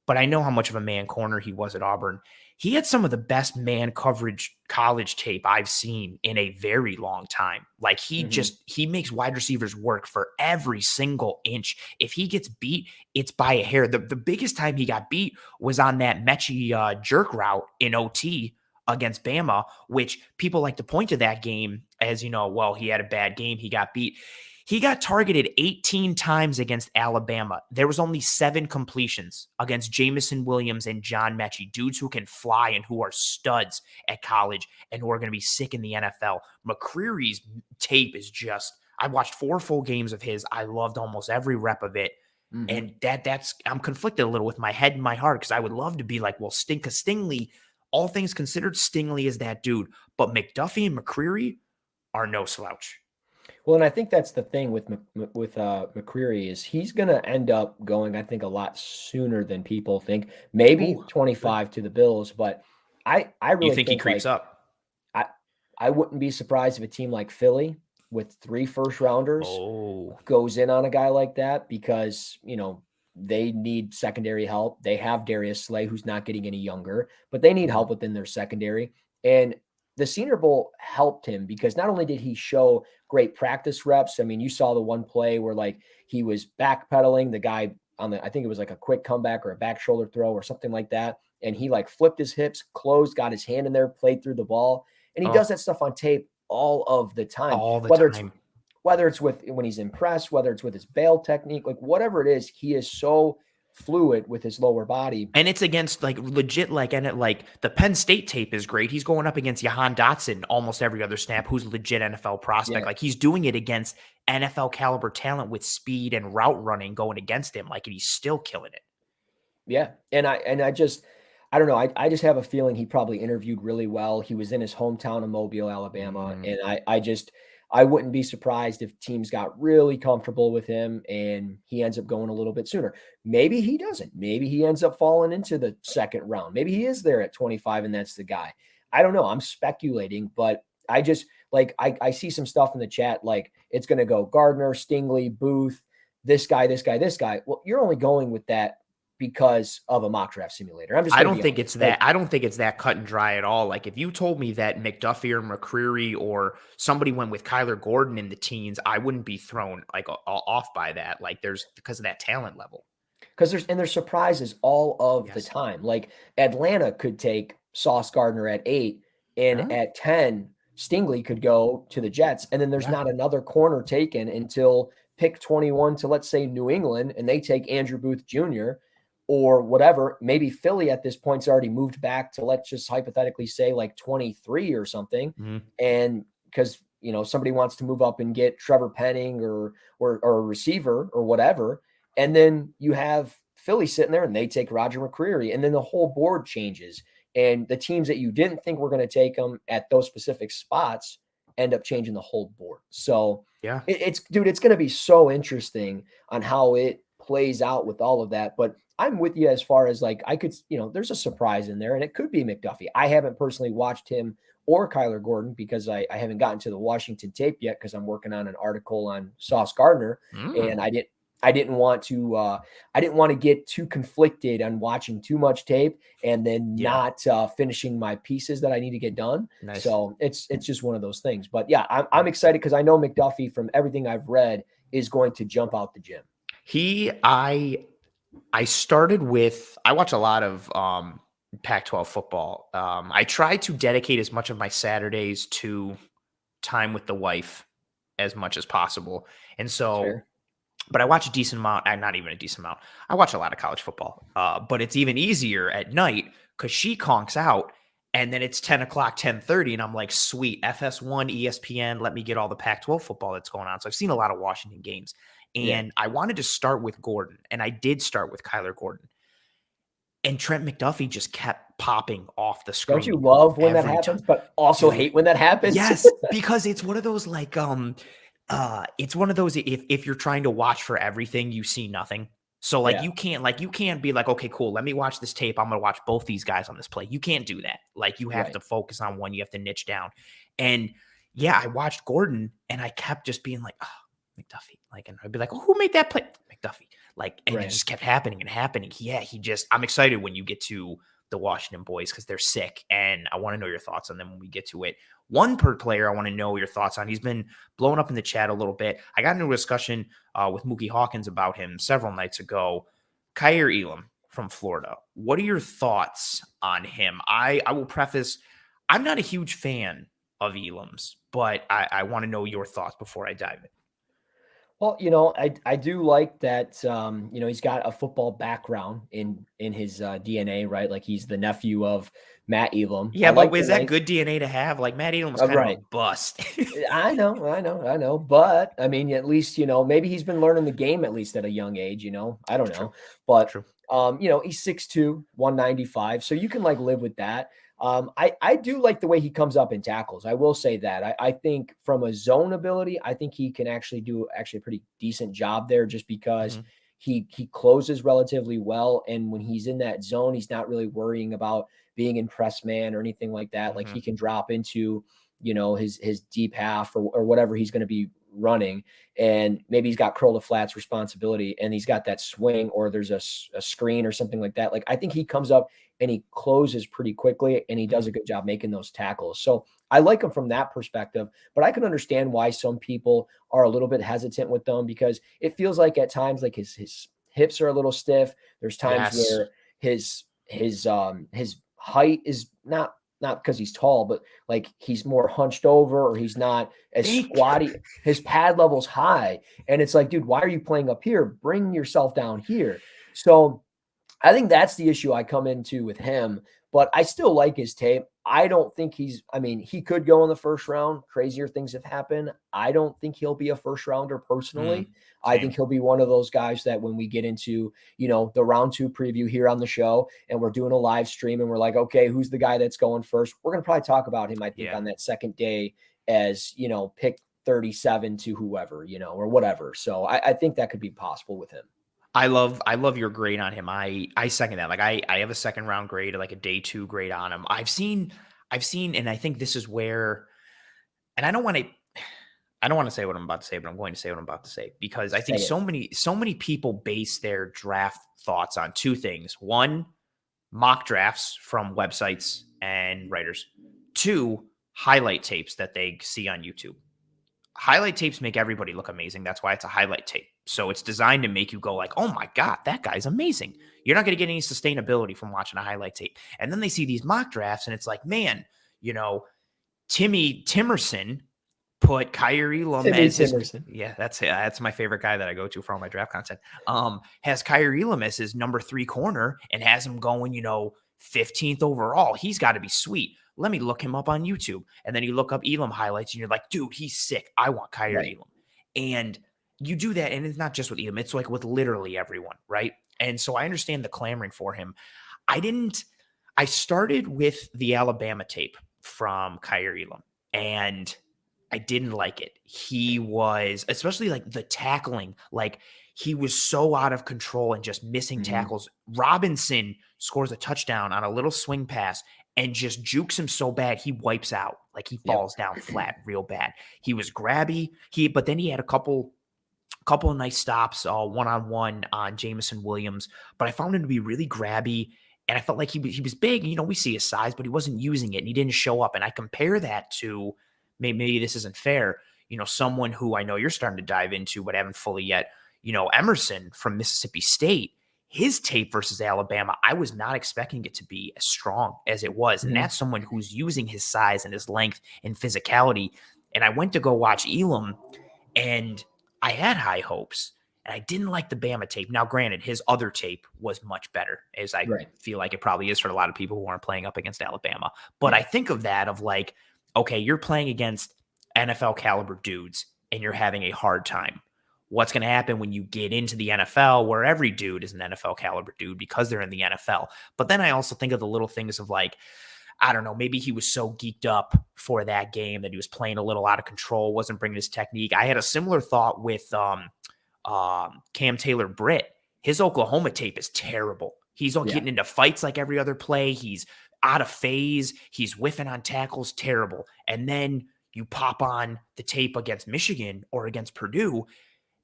But I know how much of a man corner he was at Auburn. He had some of the best man coverage college tape I've seen in a very long time. Like he makes wide receivers work for every single inch. If he gets beat, it's by a hair. The biggest time he got beat was on that Mechie jerk route in OT against Bama, which people like to point to that game as, well, he had a bad game. He got beat. He got targeted 18 times against Alabama. There was only 7 completions against Jamison Williams and John Mechie, dudes who can fly and who are studs at college and who are going to be sick in the NFL. McCreary's tape is just, I watched 4 full games of his. I loved almost every rep of it. And that's, I'm conflicted a little with my head and my heart because I would love to be like, well, Stingley, all things considered, Stingley is that dude. But McDuffie and McCreary are no slouch.
Well, and I think that's the thing with McCreary is he's going to end up going, I think, a lot sooner than people think. Maybe 25 to the Bills, but I really
think he creeps up.
I wouldn't be surprised if a team like Philly with 3 first-rounders goes in on a guy like that because, they need secondary help. They have Darius Slay, who's not getting any younger, but they need help within their secondary. And the Senior Bowl helped him because not only did he show great practice reps. I mean, you saw the one play where like he was backpedaling the guy on I think it was like a quick comeback or a back shoulder throw or something like that. And he like flipped his hips, closed, got his hand in there, played through the ball. And he does that stuff on tape all of the time. Whether it's with when he's in press, whether it's with his bail technique, like whatever it is, he is so fluid with his lower body.
And it's against like legit, the Penn State tape is great. He's going up against Jahan Dotson almost every other snap, who's a legit NFL prospect. Yeah. Like he's doing it against NFL caliber talent with speed and route running going against him. Like, and he's still killing it.
Yeah. And I don't know. I just have a feeling he probably interviewed really well. He was in his hometown of Mobile, Alabama. And I wouldn't be surprised if teams got really comfortable with him and he ends up going a little bit sooner. Maybe he doesn't. Maybe he ends up falling into the second round. Maybe he is there at 25 and that's the guy. I don't know. I'm speculating, but I just like I see some stuff in the chat like it's going to go Gardner, Stingley, Booth, this guy, this guy, this guy. Well, you're only going with that because of a mock draft simulator. I'm just
I
going to
don't
be
think
honest.
it's that. I don't think it's that cut and dry at all. Like if you told me that McDuffie or McCreary or somebody went with Kyler Gordon in the teens, I wouldn't be thrown like off by that. Like there's because of that talent level.
Because there's surprises all of the
Yes.
time. Like Atlanta could take Sauce Gardner at 8, and
Huh?
at 10, Stingley could go to the Jets, and then there's
Yeah.
not another corner taken until pick 21 to, let's say, New England, and they take Andrew Booth Jr. or whatever. Maybe Philly at this point's already moved back to, let's just hypothetically say, like 23 or something, and because somebody wants to move up and get Trevor Penning or a receiver or whatever. And then you have Philly sitting there and they take Roger McCreary, and then the whole board changes. And the teams that you didn't think were going to take them at those specific spots end up changing the whole board. So
Yeah.
it's going to be so interesting on how it plays out with all of that. But I'm with you as far as like, I could, there's a surprise in there and it could be McDuffie. I haven't personally watched him or Kyler Gordon because I haven't gotten to the Washington tape yet because I'm working on an article on Sauce Gardner, and I didn't want to get too conflicted on watching too much tape and then not finishing my pieces that I need to get done.
Nice.
So it's just one of those things. But yeah, I'm excited because I know McDuffie, from everything I've read, is going to jump out the gym.
I started with, I watch a lot of Pac-12 football. I try to dedicate as much of my Saturdays to time with the wife as much as possible. And so,
Fair.
But I watch a decent amount, not even a decent amount. I watch a lot of college football, but it's even easier at night because she conks out and then it's 10 o'clock, 10:30. And I'm like, sweet, FS1, ESPN, let me get all the Pac-12 football that's going on. So I've seen a lot of Washington games. And I wanted to start with Gordon, and I did start with Kyler Gordon. And Trent McDuffie just kept popping off the screen.
Don't you love when that happens, but also hate when that happens?
Yes, because it's one of those like it's one of those if you're trying to watch for everything, you see nothing. So like you can't be like, okay, cool, let me watch this tape. I'm gonna watch both these guys on this play. You can't do that. Like you have to focus on one, you have to niche down. And yeah, I watched Gordon and I kept just being like, oh, McDuffie. Like, and I'd be like, oh, who made that play? McDuffie. Like, and it just kept happening and happening. Yeah, I'm excited when you get to the Washington boys because they're sick. And I want to know your thoughts on them when we get to it. One per player I want to know your thoughts on. He's been blowing up in the chat a little bit. I got into a discussion with Mookie Hawkins about him several nights ago. Kaiir Elam from Florida. What are your thoughts on him? I will preface, I'm not a huge fan of Elam's, but I want to know your thoughts before I dive in.
Well, I do like that. He's got a football background in his DNA, right? Like he's the nephew of Matt Elam.
Yeah, but is that good DNA to have? Like Matt Elam was kind of a bust.
I know. But I mean, at least maybe he's been learning the game at least at a young age. I don't know, but
True.
He's 6'2", 195, so you can like live with that. I do like the way he comes up in tackles. I will say that. I think from a zone ability, I think he can actually do a pretty decent job there just because he closes relatively well. And when he's in that zone, he's not really worrying about being in press man or anything like that. Like he can drop into, his deep half or whatever he's going to be running. And maybe he's got curl to flats responsibility and he's got that swing or there's a screen or something like that. Like I think he comes up and he closes pretty quickly and he does a good job making those tackles. So I like him from that perspective, but I can understand why some people are a little bit hesitant with them because it feels like at times like his hips are a little stiff. There's times where his height is not because he's tall, but like he's more hunched over or he's not as squatty. His pad level's high. And it's like, dude, why are you playing up here? Bring yourself down here. So I think that's the issue I come into with him, but I still like his tape. I don't think he could go in the first round. Crazier things have happened. I don't think he'll be a first rounder personally. I think he'll be one of those guys that when we get into, the round 2 preview here on the show and we're doing a live stream and we're like, okay, who's the guy that's going first? We're going to probably talk about him, I think, on that second day as, pick 37 to whoever, or whatever. So I think that could be possible with him.
I love your grade on him. I second that. Like I have a second round grade, like a day 2 grade on him. I've seen, and I think this is where, and I don't want to say what I'm about to say, but I'm going to say what I'm about to say because I think so many people base their draft thoughts on two things. One, mock drafts from websites and writers. Two, highlight tapes that they see on YouTube. Highlight tapes make everybody look amazing. That's why it's a highlight tape. So it's designed to make you go like, oh my God, that guy's amazing. You're not going to get any sustainability from watching a highlight tape. And then they see these mock drafts and it's like, man, Timmy Timerson put Kaiir Elam as his, that's my favorite guy that I go to for all my draft content. Has Kaiir Elam as his number 3 corner and has him going, 15th overall. He's got to be sweet. Let me look him up on YouTube. And then you look up Elam highlights and you're like, dude, he's sick. I want Kaiir Elam. And you do that. And it's not just with Elam. It's like with literally everyone. Right. And so I understand the clamoring for him. I started with the Alabama tape from Kaiir Elam and I didn't like it. He was, especially like the tackling, like he was so out of control and just missing tackles. Robinson scores a touchdown on a little swing pass and just jukes him so bad he wipes out. Like he falls down flat real bad. He was grabby. But then he had a couple of nice stops, one-on-one on Jamison Williams. But I found him to be really grabby. And I felt like he was big. We see his size, but he wasn't using it and he didn't show up. And I compare that to, maybe this isn't fair, someone who I know you're starting to dive into, but haven't fully yet, Emerson from Mississippi State, his tape versus Alabama, I was not expecting it to be as strong as it was. And that's someone who's using his size and his length and physicality. And I went to go watch Elam and I had high hopes and I didn't like the Bama tape. Now, granted, his other tape was much better, as I feel like it probably is for a lot of people who aren't playing up against Alabama. But I think of that of like, okay, you're playing against NFL caliber dudes and you're having a hard time. What's going to happen when you get into the NFL where every dude is an NFL caliber dude because they're in the NFL? But then I also think of the little things of like, I don't know, maybe he was so geeked up for that game that he was playing a little out of control, wasn't bringing his technique. I had a similar thought with Cam Taylor-Britt. His Oklahoma tape is terrible. He's getting into fights like every other play. He's out of phase. He's whiffing on tackles. Terrible. And then you pop on the tape against Michigan or against Purdue,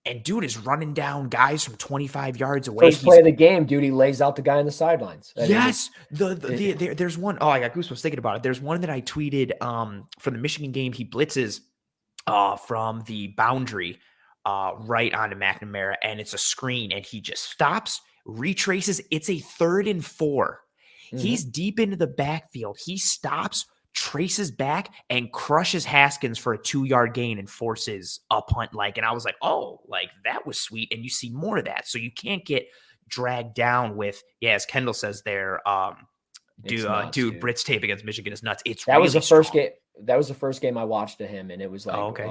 and dude is running down guys from 25 yards away.
First play of the game, dude, he lays out the guy on the sidelines.
Yes. There's one. Oh, I got goosebumps thinking about it. There's one that I tweeted for the Michigan game. He blitzes from the boundary right onto McNamara, and it's a screen, and he just stops, retraces. It's a 3rd and 4. He's deep into the backfield. He stops, traces back, and crushes Haskins for a 2-yard gain and forces a punt. And I was like, oh, like that was sweet. And you see more of that. So you can't get dragged down with, as Kendall says there, dude, Britt's tape against Michigan is nuts. That was the first
game. That was the first game I watched of him, and it was like,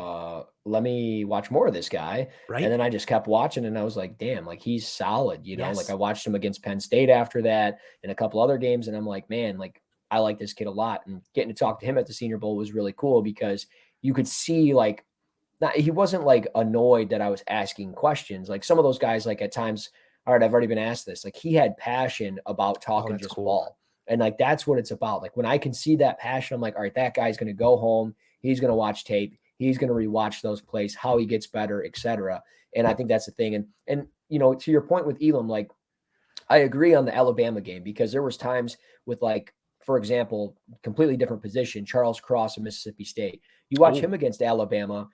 let me watch more of this guy. Right. And then I just kept watching, and I was like, damn, like he's solid, Like I watched him against Penn State after that and a couple other games, and I'm like, man, like I like this kid a lot. And getting to talk to him at the Senior Bowl was really cool because you could see he wasn't like annoyed that I was asking questions. Like some of those guys, like at times, all right, I've already been asked this. Like he had passion about talking just ball. And like, that's what it's about. Like when I can see that passion, I'm like, all right, that guy's going to go home. He's going to watch tape. He's going to rewatch those plays, how he gets better, etc. And I think that's the thing. And, to your point with Elam, like I agree on the Alabama game because there was times with like, for example, completely different position, Charles Cross of Mississippi State. You watch him against Alabama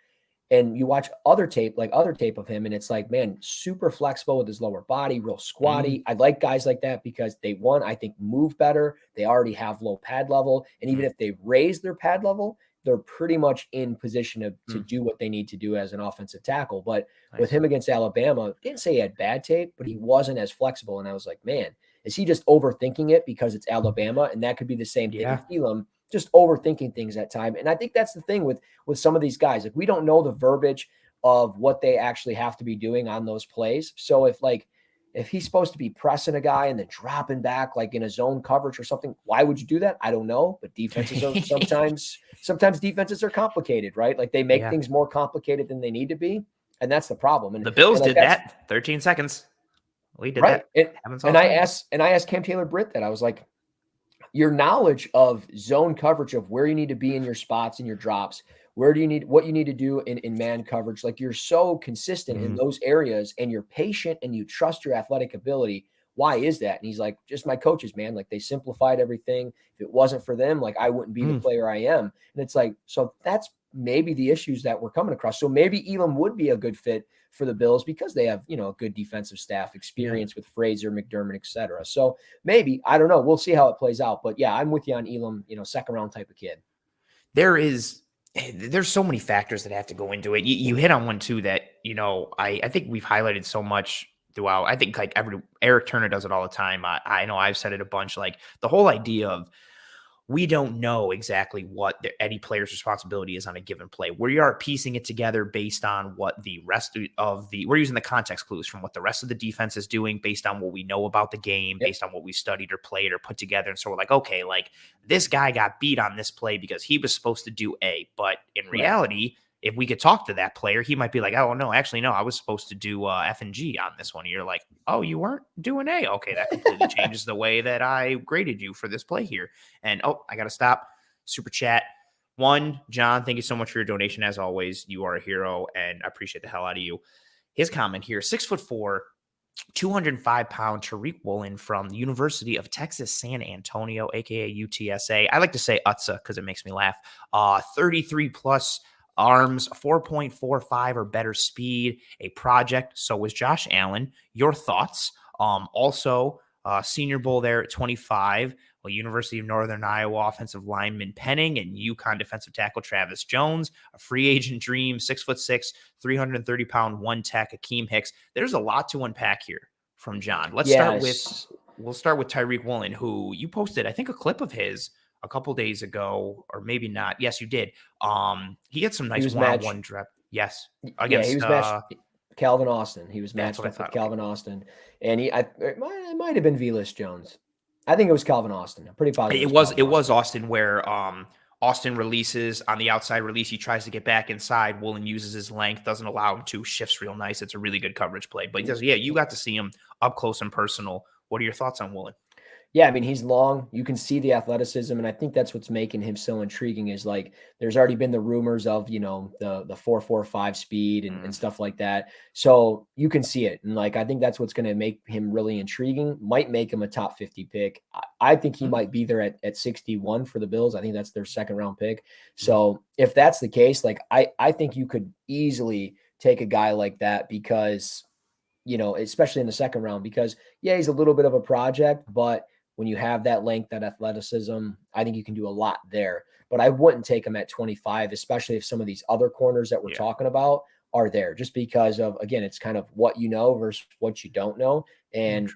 and you watch other tape of him, and it's like, man, super flexible with his lower body, real squatty. I like guys like that because they, I think, move better. They already have low pad level. And even if they raise their pad level, they're pretty much in position to do what they need to do as an offensive tackle. But with him against Alabama, didn't say he had bad tape, but he wasn't as flexible. And I was like, man, is he just overthinking it because it's Alabama? And that could be the same thing with Elam. Just overthinking things at time. And I think that's the thing with some of these guys. Like we don't know the verbiage of what they actually have to be doing on those plays. So if he's supposed to be pressing a guy and then dropping back like in a zone coverage or something, why would you do that? I don't know. But defenses are sometimes defenses are complicated, right? Like they make things more complicated than they need to be. And that's the problem. And
the Bills did that 13 seconds. We did that.
And I asked Cam Taylor-Britt that. I was like, your knowledge of zone coverage, of where you need to be in your spots and your drops, what you need to do in man coverage. Like, you're so consistent in those areas, and you're patient and you trust your athletic ability. Why is that? And he's like, just my coaches, man. Like, they simplified everything. If it wasn't for them, like, I wouldn't be the player I am. And it's like, so that's maybe the issues that we're coming across. So maybe Elam would be a good fit for the Bills because they have, a good defensive staff, experience with Frazier, McDermott, et cetera. So maybe, I don't know. We'll see how it plays out. But yeah, I'm with you on Elam, second round type of kid.
There's so many factors that have to go into it. You hit on one too that, I think we've highlighted so much throughout. I think like Eric Turner does it all the time. I know I've said it a bunch, like the whole idea of, we don't know exactly what any player's responsibility is on a given play. We are piecing it together based on what the rest of we're using the context clues from what the rest of the defense is doing based on what we know about the game, based on what we studied or played or put together. And so we're like, okay, like this guy got beat on this play because he was supposed to do A. But in reality, if we could talk to that player, he might be like, oh, no, actually, no, I was supposed to do F and G on this one. And you're like, oh, you weren't doing A. Okay, that completely changes the way that I graded you for this play here. And, I got to stop. Super chat. One, John, thank you so much for your donation. As always, you are a hero, and I appreciate the hell out of you. His comment here, 6'4", 205-pound Tariq Woolen from the University of Texas, San Antonio, a.k.a. UTSA. I like to say UTSA because it makes me laugh. 33-plus arms, 4.45 or better speed, a project. So was Josh Allen. Your thoughts? Also, Senior Bowl there at 25. Well, University of Northern Iowa offensive lineman Penning and UConn defensive tackle Travis Jones, a free agent dream, 6'6", 330-pound one tech Akeem Hicks. There's a lot to unpack here from John. We'll start with Tariq Woolen, who you posted, I think, a clip of his a couple days ago, or maybe not. Yes, you did. He had some nice one-on-one rep. Yes. Against,
he was matched Calvin Austin. He was matched up with Calvin Austin. And it might have been Velus Jones. I think it was Calvin Austin. I'm pretty positive.
It was Austin, where Austin releases on the outside release. He tries to get back inside. Woolen uses his length, doesn't allow him to, shifts real nice. It's a really good coverage play. But he does, you got to see him up close and personal. What are your thoughts on Woolen?
Yeah, I mean, he's long. You can see the athleticism, and I think that's what's making him so intriguing is, like, there's already been the rumors of, the 4.45 speed and stuff like that. So you can see it. And, like, I think that's what's going to make him really intriguing, might make him a top 50 pick. I think he might be there at 61 for the Bills. I think that's their second round pick. So if that's the case, like, I think you could easily take a guy like that because, especially in the second round, because he's a little bit of a project, but when you have that length, that athleticism, I think you can do a lot there. But I wouldn't take him at 25, especially if some of these other corners that we're talking about are there, just because of, again, it's kind of what you know versus what you don't know. And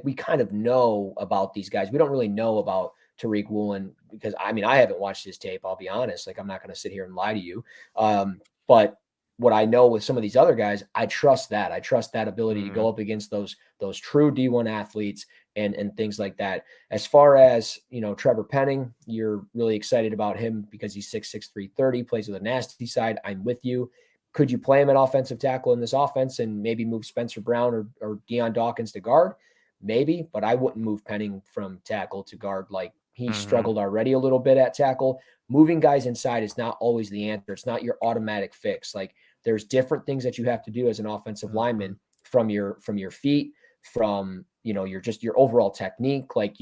we kind of know about these guys. We don't really know about Tariq Woolen because, I mean, I haven't watched his tape. I'll be honest. Like, I'm not going to sit here and lie to you. But what I know with some of these other guys, I trust that. I trust that ability to go up against those true D1 athletes and things like that. As far as, Trevor Penning, you're really excited about him because he's 6'6", 330, plays with a nasty side. I'm with you. Could you play him at offensive tackle in this offense and maybe move Spencer Brown or Deion Dawkins to guard? Maybe, but I wouldn't move Penning from tackle to guard. Like, he struggled already a little bit at tackle. Moving guys inside is not always the answer. It's not your automatic fix. Like, there's different things that you have to do as an offensive lineman from your feet, from, your overall technique. Like,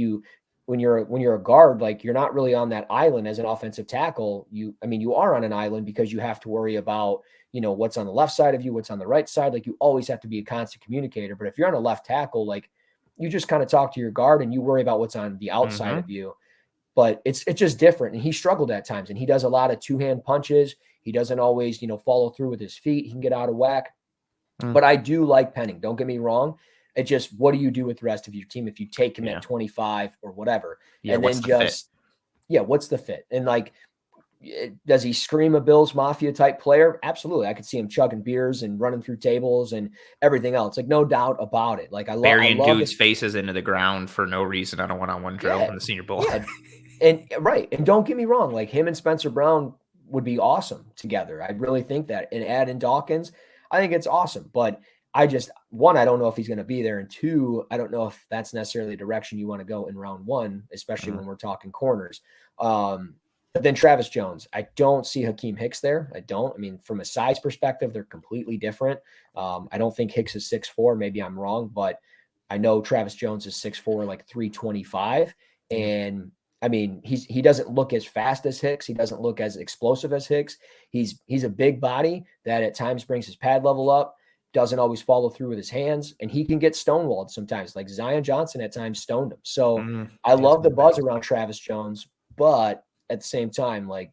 when you're a guard, like, you're not really on that island as an offensive tackle. You are on an island because you have to worry about, what's on the left side of you, what's on the right side. Like, you always have to be a constant communicator. But if you're on a left tackle, like, you just kind of talk to your guard and you worry about what's on the outside of you. But it's just different. And he struggled at times, and he does a lot of two-hand punches. He doesn't always, follow through with his feet. He can get out of whack. But I do like Penning. Don't get me wrong. It just, what do you do with the rest of your team if you take him at 25 or whatever?
Yeah,
and then what's the fit? And, like, does he scream a Bills Mafia type player? Absolutely. I could see him chugging beers and running through tables and everything else. Like, no doubt about it. Like,
burying dudes' faces into the ground for no reason on a one-on-one drill in the Senior Bowl.
Yeah. And don't get me wrong. Like, him and Spencer Brown would be awesome together. I really think that. And add in Dawkins, I think it's awesome. But one, I don't know if he's going to be there. And two, I don't know if that's necessarily the direction you want to go in round one, especially when we're talking corners. But then Travis Jones, I don't see Hakeem Hicks there. I don't. I mean, from a size perspective, they're completely different. I don't think Hicks is 6'4". Maybe I'm wrong, but I know Travis Jones is 6'4", like 325. And I mean, he doesn't look as fast as Hicks. He doesn't look as explosive as Hicks. He's a big body that at times brings his pad level up, doesn't always follow through with his hands, and he can get stonewalled sometimes. Like Zion Johnson at times stoned him. So I love the buzz around Travis Jones, but at the same time, like,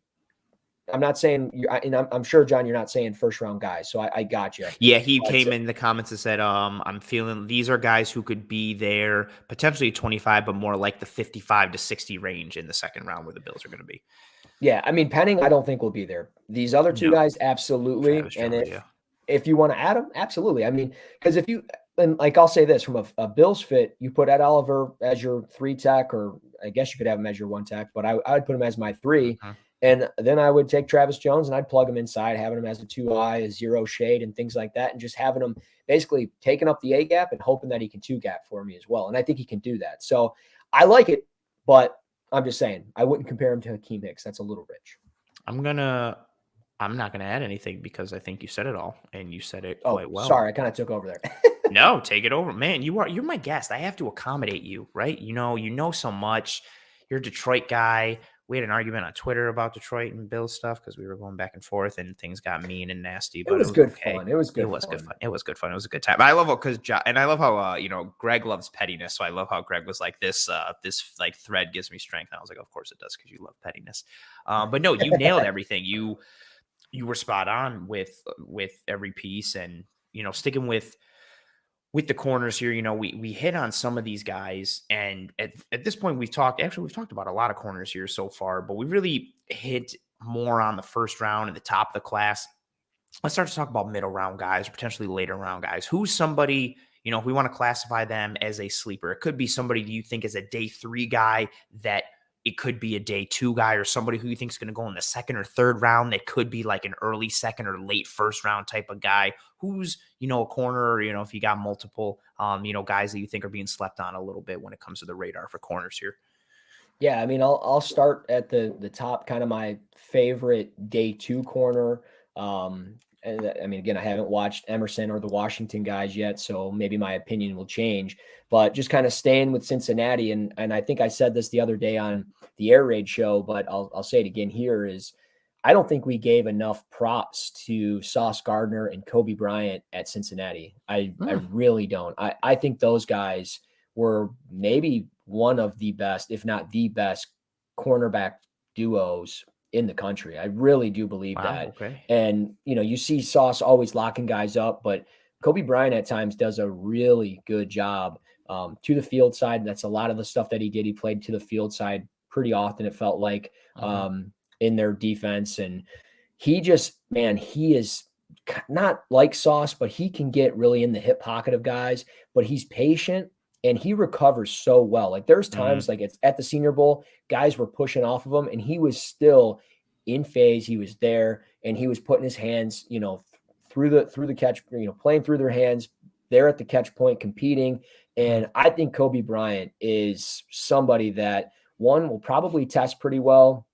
I'm not saying and I'm sure, John, you're not saying first round guys. So I got you.
Yeah, he came in the comments and said, I'm feeling these are guys who could be there potentially 25, but more like the 55 to 60 range in the second round where the Bills are going to be.
Yeah, I mean, Penning, I don't think will be there. These other two guys, absolutely.
Travis Jones,
and if you want to add them, absolutely. I mean, because if you, and like I'll say this, from a Bills fit, you put Ed Oliver as your 3 tech, or I guess you could have him as your 1 tech, but I would put him as my 3. And then I would take Travis Jones and I'd plug him inside, having him as a 2-eye, a 0 shade, and things like that, and just having him basically taking up the A gap and hoping that he can 2 gap for me as well. And I think he can do that. So I like it, but I'm just saying I wouldn't compare him to Hakeem Hicks. That's a little rich.
I'm not gonna add anything because I think you said it all, and you said it quite well.
Sorry, I kind of took over there.
No, take it over, man. You're my guest. I have to accommodate you, right? You know so much. You're a Detroit guy. We had an argument on Twitter about Detroit and Bills stuff because we were going back and forth, and things got mean and nasty. But
it was good fun. It was good fun.
It was good fun. It was a good time. I love it and I love how Greg loves pettiness. So I love how Greg was like this like thread gives me strength. And I was like, of course it does, because you love pettiness. But no, you nailed everything. You were spot on with every piece, and sticking with the corners here. We hit on some of these guys, and at this point we've talked about a lot of corners here so far, but we really hit more on the first round and the top of the class. Let's start to talk about middle round guys, or potentially later round guys. Who's somebody, if we want to classify them as a sleeper? It could be somebody you think is a day 3 guy, that it could be a day 2 guy, or somebody who you think is going to go in the second or third round. That could be like an early second or late first round type of guy who's, a corner, or, if you got multiple, guys that you think are being slept on a little bit when it comes to the radar for corners here.
Yeah. I mean, I'll start at the top, kind of my favorite day 2 corner. And I mean, again, I haven't watched Emerson or the Washington guys yet, so maybe my opinion will change, but just kind of staying with Cincinnati. And I think I said this the other day on the Air Raid show, but I'll say it again here, is I don't think we gave enough props to Sauce Gardner and Kobe Bryant at Cincinnati. I really don't. I think those guys were maybe one of the best, if not the best, cornerback duos in the country. I really do believe that.
Okay.
And, you see Sauce always locking guys up, but Kobe Bryant at times does a really good job to the field side. That's a lot of the stuff that he did. He played to the field side pretty often, it felt like, in their defense. And he is not like Sauce, but he can get really in the hip pocket of guys, but he's patient and he recovers so well. Like there's times like it's at the Senior Bowl, guys were pushing off of him and he was still in phase. He was there and he was putting his hands, through the catch, playing through their hands there at the catch point, competing. And I think Kobe Bryant is somebody that, one, will probably test pretty well.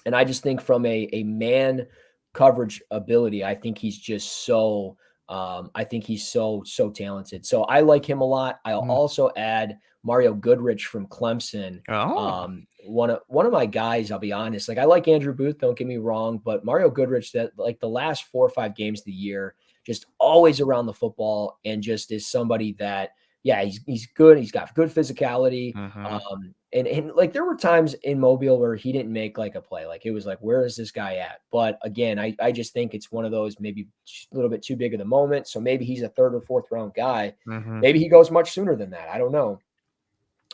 And I just think from a man coverage ability, I think he's just so talented. So I like him a lot. I'll also add Mario Goodrich from Clemson. One of my guys, I'll be honest. Like I like Andrew Booth, don't get me wrong, but Mario Goodrich, that like the last 4 or 5 games of the year, just always around the football, and just is somebody that, yeah, he's good. He's got good physicality. And like there were times in Mobile where he didn't make like a play. Like it was like, where is this guy at? But again, I just think it's one of those maybe a little bit too big of the moment. So maybe he's a 3rd or 4th round guy. Maybe he goes much sooner than that. I don't know.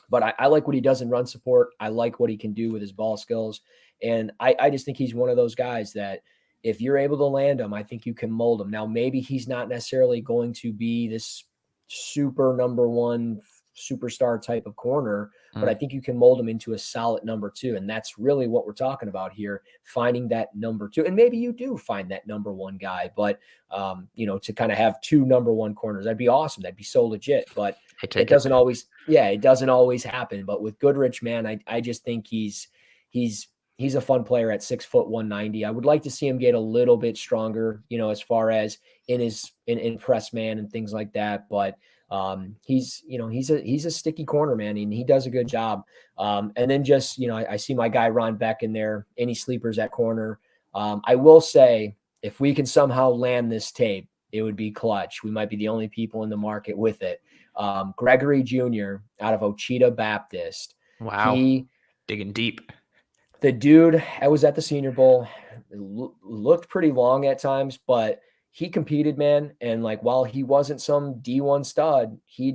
But I like what he does in run support. I like what he can do with his ball skills. And I just think he's one of those guys that if you're able to land him, I think you can mold him. Now, maybe he's not necessarily going to be this super number 1 superstar type of corner, but I think you can mold him into a solid number 2. And that's really what we're talking about here, finding that number 2. And maybe you do find that number 1 guy, but to kind of have 2 number 1 corners, that'd be awesome. That'd be so legit, but it doesn't always happen. But with Goodrich, man, I just think he's a fun player at 6 foot 190. I would like to see him get a little bit stronger, as far as in press man and things like that. But he's a sticky corner, man, and he does a good job. And then just, I see my guy Ron Beck in there. Any sleepers at corner? I will say, if we can somehow land this tape, it would be clutch. We might be the only people in the market with it. Gregory Jr. out of Ochita Baptist.
Wow. Digging deep.
The dude, I was at the Senior Bowl, looked pretty long at times, but he competed, man. And like, while he wasn't some D1 stud, he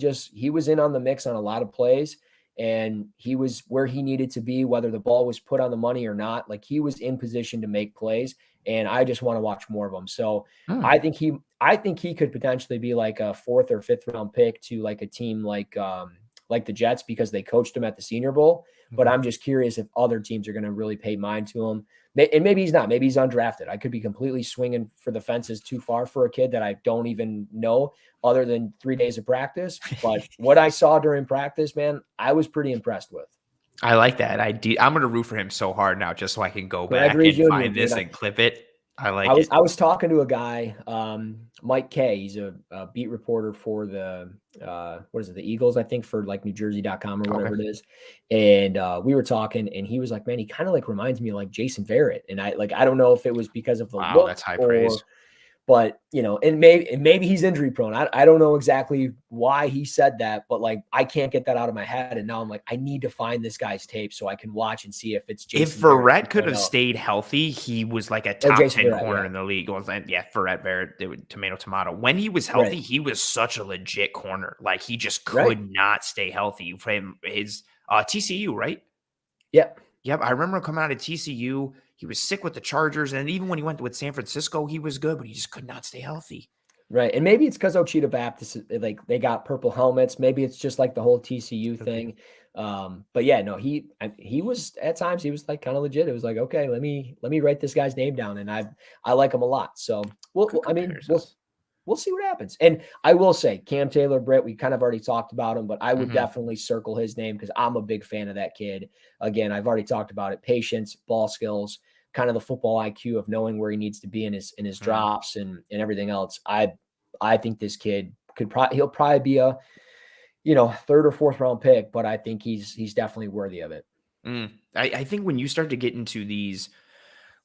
was in on the mix on a lot of plays, and he was where he needed to be, whether the ball was put on the money or not. Like, he was in position to make plays, and I just want to watch more of him. So I think he could potentially be like a 4th or 5th round pick to like a team like the Jets, because they coached him at the Senior Bowl. But I'm just curious if other teams are going to really pay mind to him. And maybe he's not. Maybe he's undrafted. I could be completely swinging for the fences too far for a kid that I don't even know other than 3 days of practice. But what I saw during practice, man, I was pretty impressed with.
I like that. I'm going to root for him so hard now, just so I can go back and find this and clip it. I was
talking to a guy, Mike Kay. He's a beat reporter for the the Eagles, I think, for like NewJersey.com or whatever it is. And we were talking, and he was like, man, he kind of like reminds me of like Jason Verrett. And I don't know if it was because of the look,
that's high praise.
But, and maybe he's injury prone. I don't know exactly why he said that, but like, I can't get that out of my head. And now I'm like, I need to find this guy's tape so I can watch and see if it's Jason.
If Verrett could have stayed healthy, he was like a top 10 corner in the league. Verrett, tomato. When he was healthy, he was such a legit corner. Like, he just could not stay healthy. His TCU, right?
Yep.
I remember him coming out of TCU. He was sick with the Chargers, and even when he went with San Francisco, he was good, but he just could not stay healthy.
Right, and maybe it's because Ochita Baptist, like, they got purple helmets. Maybe it's just like the whole TCU thing. But yeah, no, he was at times, he was like kind of legit. It was like, okay, let me write this guy's name down, and I like him a lot. So we'll see what happens. And I will say, Cam Taylor-Britt, we kind of already talked about him, but I would definitely circle his name because I'm a big fan of that kid. Again, I've already talked about it: patience, ball skills, kind of the football IQ of knowing where he needs to be in his drops and everything else. I think this kid he'll probably be a 3rd or 4th round pick, but I think he's definitely worthy of it.
I think when you start to get into these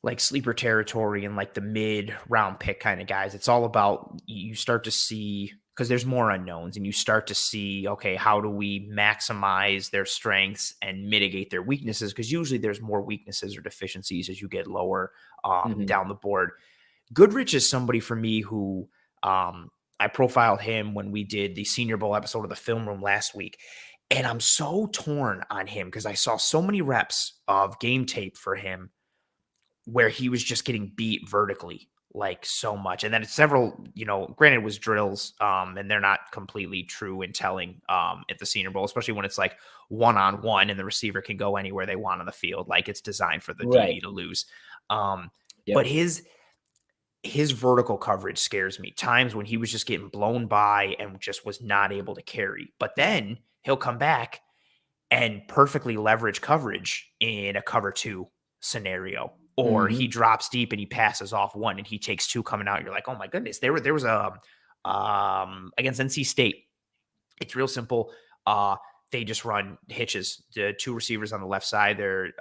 like sleeper territory and like the mid round pick kind of guys, it's all about, you start to see, because there's more unknowns, and you start to see, okay, how do we maximize their strengths and mitigate their weaknesses? Because usually there's more weaknesses or deficiencies as you get lower down the board. Goodrich is somebody for me who I profiled him when we did the Senior Bowl episode of the Film Room last week. And I'm so torn on him because I saw so many reps of game tape for him where he was just getting beat vertically like so much. And then several, granted it was drills, and they're not completely true in telling at the Senior Bowl, especially when it's like 1-on-1 and the receiver can go anywhere they want on the field. Like, it's designed for the DB to lose. But his vertical coverage scares me. Times when he was just getting blown by and just was not able to carry. But then he'll come back and perfectly leverage coverage in a cover 2 scenario. Or he drops deep and he passes off 1 and he takes 2 coming out. You're like, oh my goodness. There was a against NC State. It's real simple. They just run hitches. The 2 receivers on the left side, they're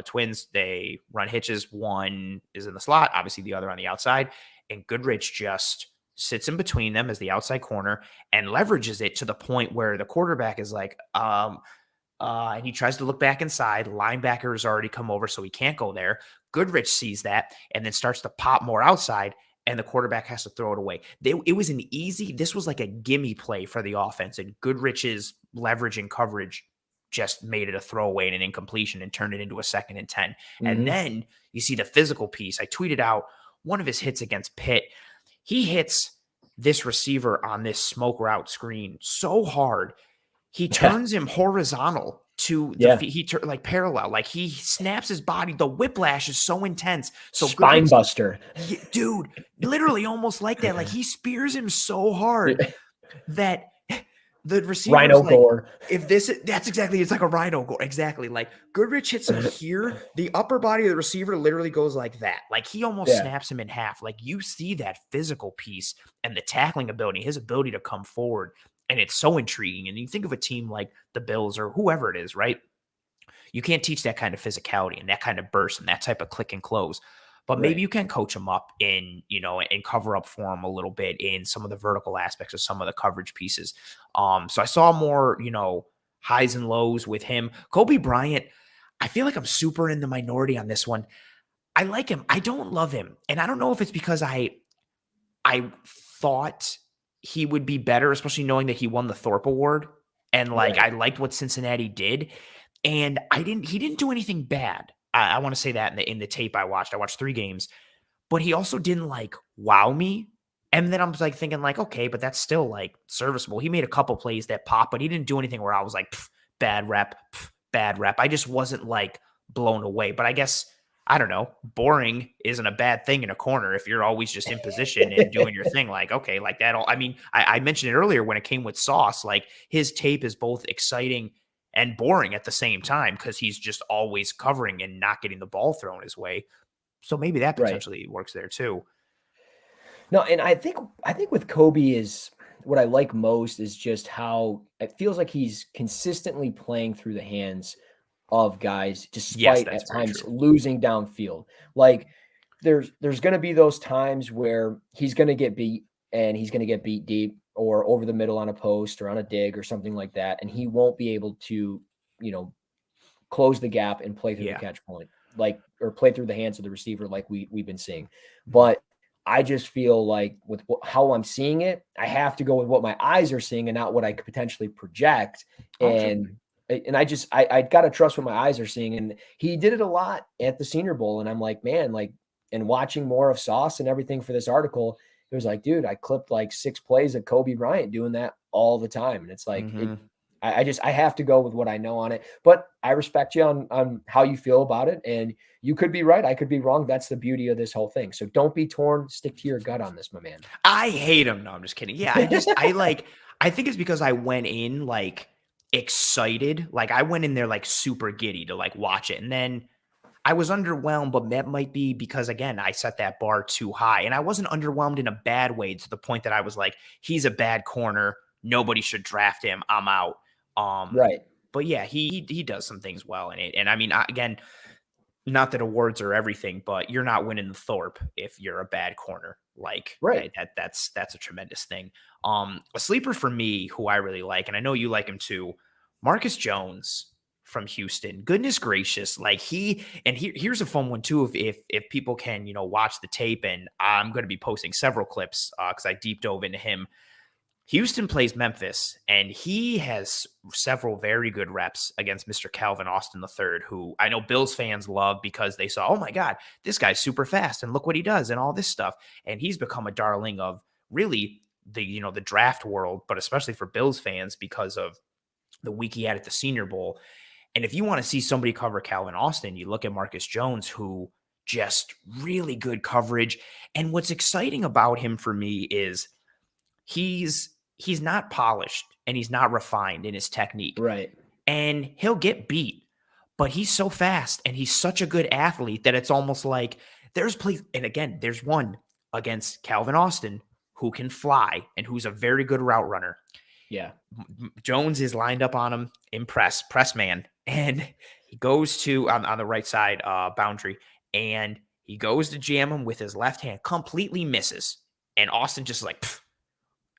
twins. They run hitches. One is in the slot, obviously the other on the outside. And Goodrich just sits in between them as the outside corner and leverages it to the point where the quarterback is like, and he tries to look back inside. Linebacker has already come over, so he can't go there. Goodrich sees that and then starts to pop more outside, and the quarterback has to throw it away. It was this was like a gimme play for the offense, and Goodrich's leverage and coverage just made it a throwaway and an incompletion and turned it into a 2nd and 10. And then you see the physical piece. I tweeted out one of his hits against Pitt. He hits this receiver on this smoke route screen so hard. he
Yeah.
turns him horizontal to the
Yeah.
feet. Like parallel, like he snaps his body. The whiplash is so intense. So
Spine
Goodrich,
buster.
dude, literally almost like that. Like he spears him so hard that the receiver's
Rhino
like,
gore.
that's exactly, it's like a rhino gore. Exactly. Like Goodrich hits him here. The upper body of the receiver literally goes like that. Like he almost snaps him in half. Like you see that physical piece and the tackling ability, his ability to come forward. And it's so intriguing. And you think of a team like the Bills or whoever it is, right? You can't teach that kind of physicality and that kind of burst and that type of click and close. But maybe you can coach them up and cover up for them a little bit in some of the vertical aspects of some of the coverage pieces. So I saw more, highs and lows with him. Kobe Bryant, I feel like I'm super in the minority on this one. I like him. I don't love him. And I don't know if it's because I thought he would be better, especially knowing that he won the Thorpe Award. And I liked what Cincinnati did. And he didn't do anything bad. I want to say that in the tape I watched. I watched 3 games, but he also didn't wow me. And then I'm thinking okay, but that's still serviceable. He made a couple plays that pop, but he didn't do anything where I was bad rep, bad rep. I just wasn't blown away. But I guess, I don't know, boring isn't a bad thing in a corner if you're always just in position and doing your thing. Okay, that all. I mean, I mentioned it earlier when it came with Sauce. His tape is both exciting and boring at the same time because he's just always covering and not getting the ball thrown his way. So maybe that potentially works there too.
No, and I think with Kobe is what I like most is just how it feels like he's consistently playing through the hands of guys, despite at times losing downfield. There's going to be those times where he's going to get beat and he's going to get beat deep or over the middle on a post or on a dig or something like that, and he won't be able to, close the gap and play through the catch point, or play through the hands of the receiver like we've been seeing. But I just feel like with how I'm seeing it, I have to go with what my eyes are seeing and not what I could potentially project. And I got to trust what my eyes are seeing. And he did it a lot at the Senior Bowl. And I'm like, man, and watching more of Sauce and everything for this article, it was dude, I clipped 6 plays of Kobe Bryant doing that all the time. And it's I have to go with what I know on it, but I respect you on how you feel about it. And you could be right. I could be wrong. That's the beauty of this whole thing. So don't be torn. Stick to your gut on this, my man.
I hate him. No, I'm just kidding. Yeah. I think it's because I went in excited. I went in there super giddy to watch it. And then I was underwhelmed, but that might be because, again, I set that bar too high. And I wasn't underwhelmed in a bad way to the point that I was he's a bad corner. Nobody should draft him. I'm out.
Right.
But yeah, he does some things well in it. And I mean, again, not that awards are everything, but you're not winning the Thorpe if you're a bad corner. That's a tremendous thing. A sleeper for me who I really like, and I know you like him too, Marcus Jones from Houston. Goodness gracious. Here's a fun one too. If people can, watch the tape, and I'm going to be posting several clips because I deep dove into him. Houston plays Memphis, and he has several very good reps against Mr. Calvin Austin III, who I know Bills fans love because they saw, oh my God, this guy's super fast, and look what he does, and all this stuff. And he's become a darling of really the draft world, but especially for Bills fans because of the week he had at the Senior Bowl. And if you want to see somebody cover Calvin Austin, you look at Marcus Jones, who just really good coverage. And what's exciting about him for me is he's not polished and he's not refined in his technique.
Right.
And he'll get beat, but he's so fast and he's such a good athlete that it's almost like there's plays. And again, there's one against Calvin Austin who can fly and who's a very good route runner.
Yeah.
Jones is lined up on him in press man. And he goes to on the right side boundary, and he goes to jam him with his left hand, completely misses. And Austin just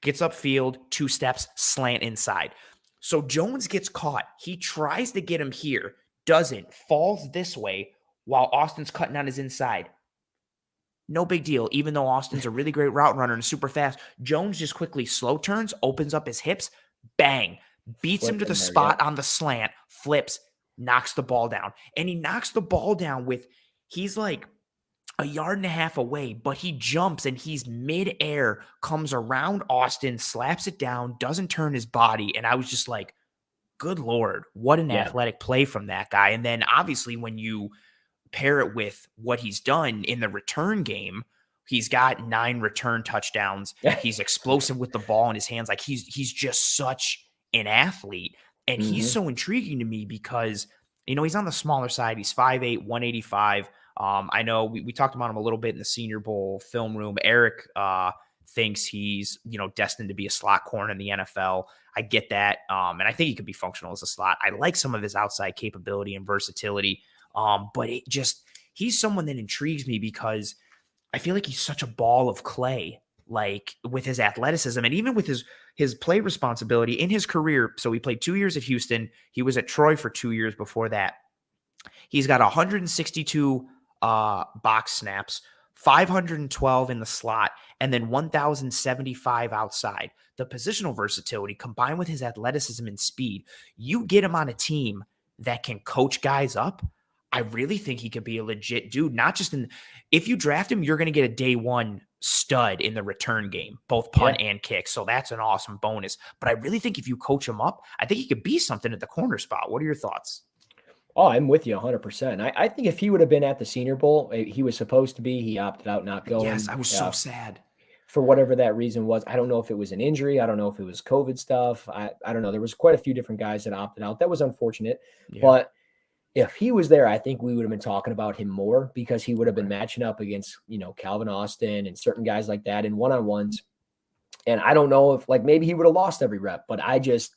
gets upfield, 2 steps, slant inside. So Jones gets caught. He tries to get him here, doesn't, falls this way while Austin's cutting on his inside. No big deal. Even though Austin's a really great route runner and super fast, Jones just quickly slow turns, opens up his hips, bang, beats him to the spot on the slant, flips, knocks the ball down. And he knocks the ball down he's a yard and a half away, but he jumps and he's mid-air, comes around Austin, slaps it down, doesn't turn his body. And I was just like, good Lord, what an
Yeah.
athletic play from that guy. And then obviously when you pair it with what he's done in the return game, he's got 9 return touchdowns. He's explosive with the ball in his hands. Like he's just such an athlete. And he's so intriguing to me because, he's on the smaller side. He's 5'8", 185. I know we talked about him a little bit in the Senior Bowl film room. Eric thinks he's, destined to be a slot corner in the NFL. I get that. And I think he could be functional as a slot. I like some of his outside capability and versatility. But he's someone that intrigues me because I feel like he's such a ball of clay, like with his athleticism and even with his play responsibility in his career. So he played 2 years at Houston. He was at Troy for 2 years before that. He's got 162 box snaps, 512 in the slot, and then 1,075 outside. The positional versatility combined with his athleticism and speed, you get him on a team that can coach guys up. I really think he could be a legit dude, not just if you draft him, you're going to get a day one stud in the return game, both punt and kick. So that's an awesome bonus. But I really think if you coach him up, I think he could be something at the corner spot. What are your thoughts?
Oh, I'm with you 100%. I think if he would have been at the Senior Bowl, he was supposed to be. He opted out not going.
Yes, I was so sad.
For whatever that reason was. I don't know if it was an injury. I don't know if it was COVID stuff. I don't know. There was quite a few different guys that opted out. That was unfortunate. Yeah. But if he was there, I think we would have been talking about him more because he would have been matching up against, Calvin Austin and certain guys like that in one-on-ones. And I don't know if maybe he would have lost every rep, but I just,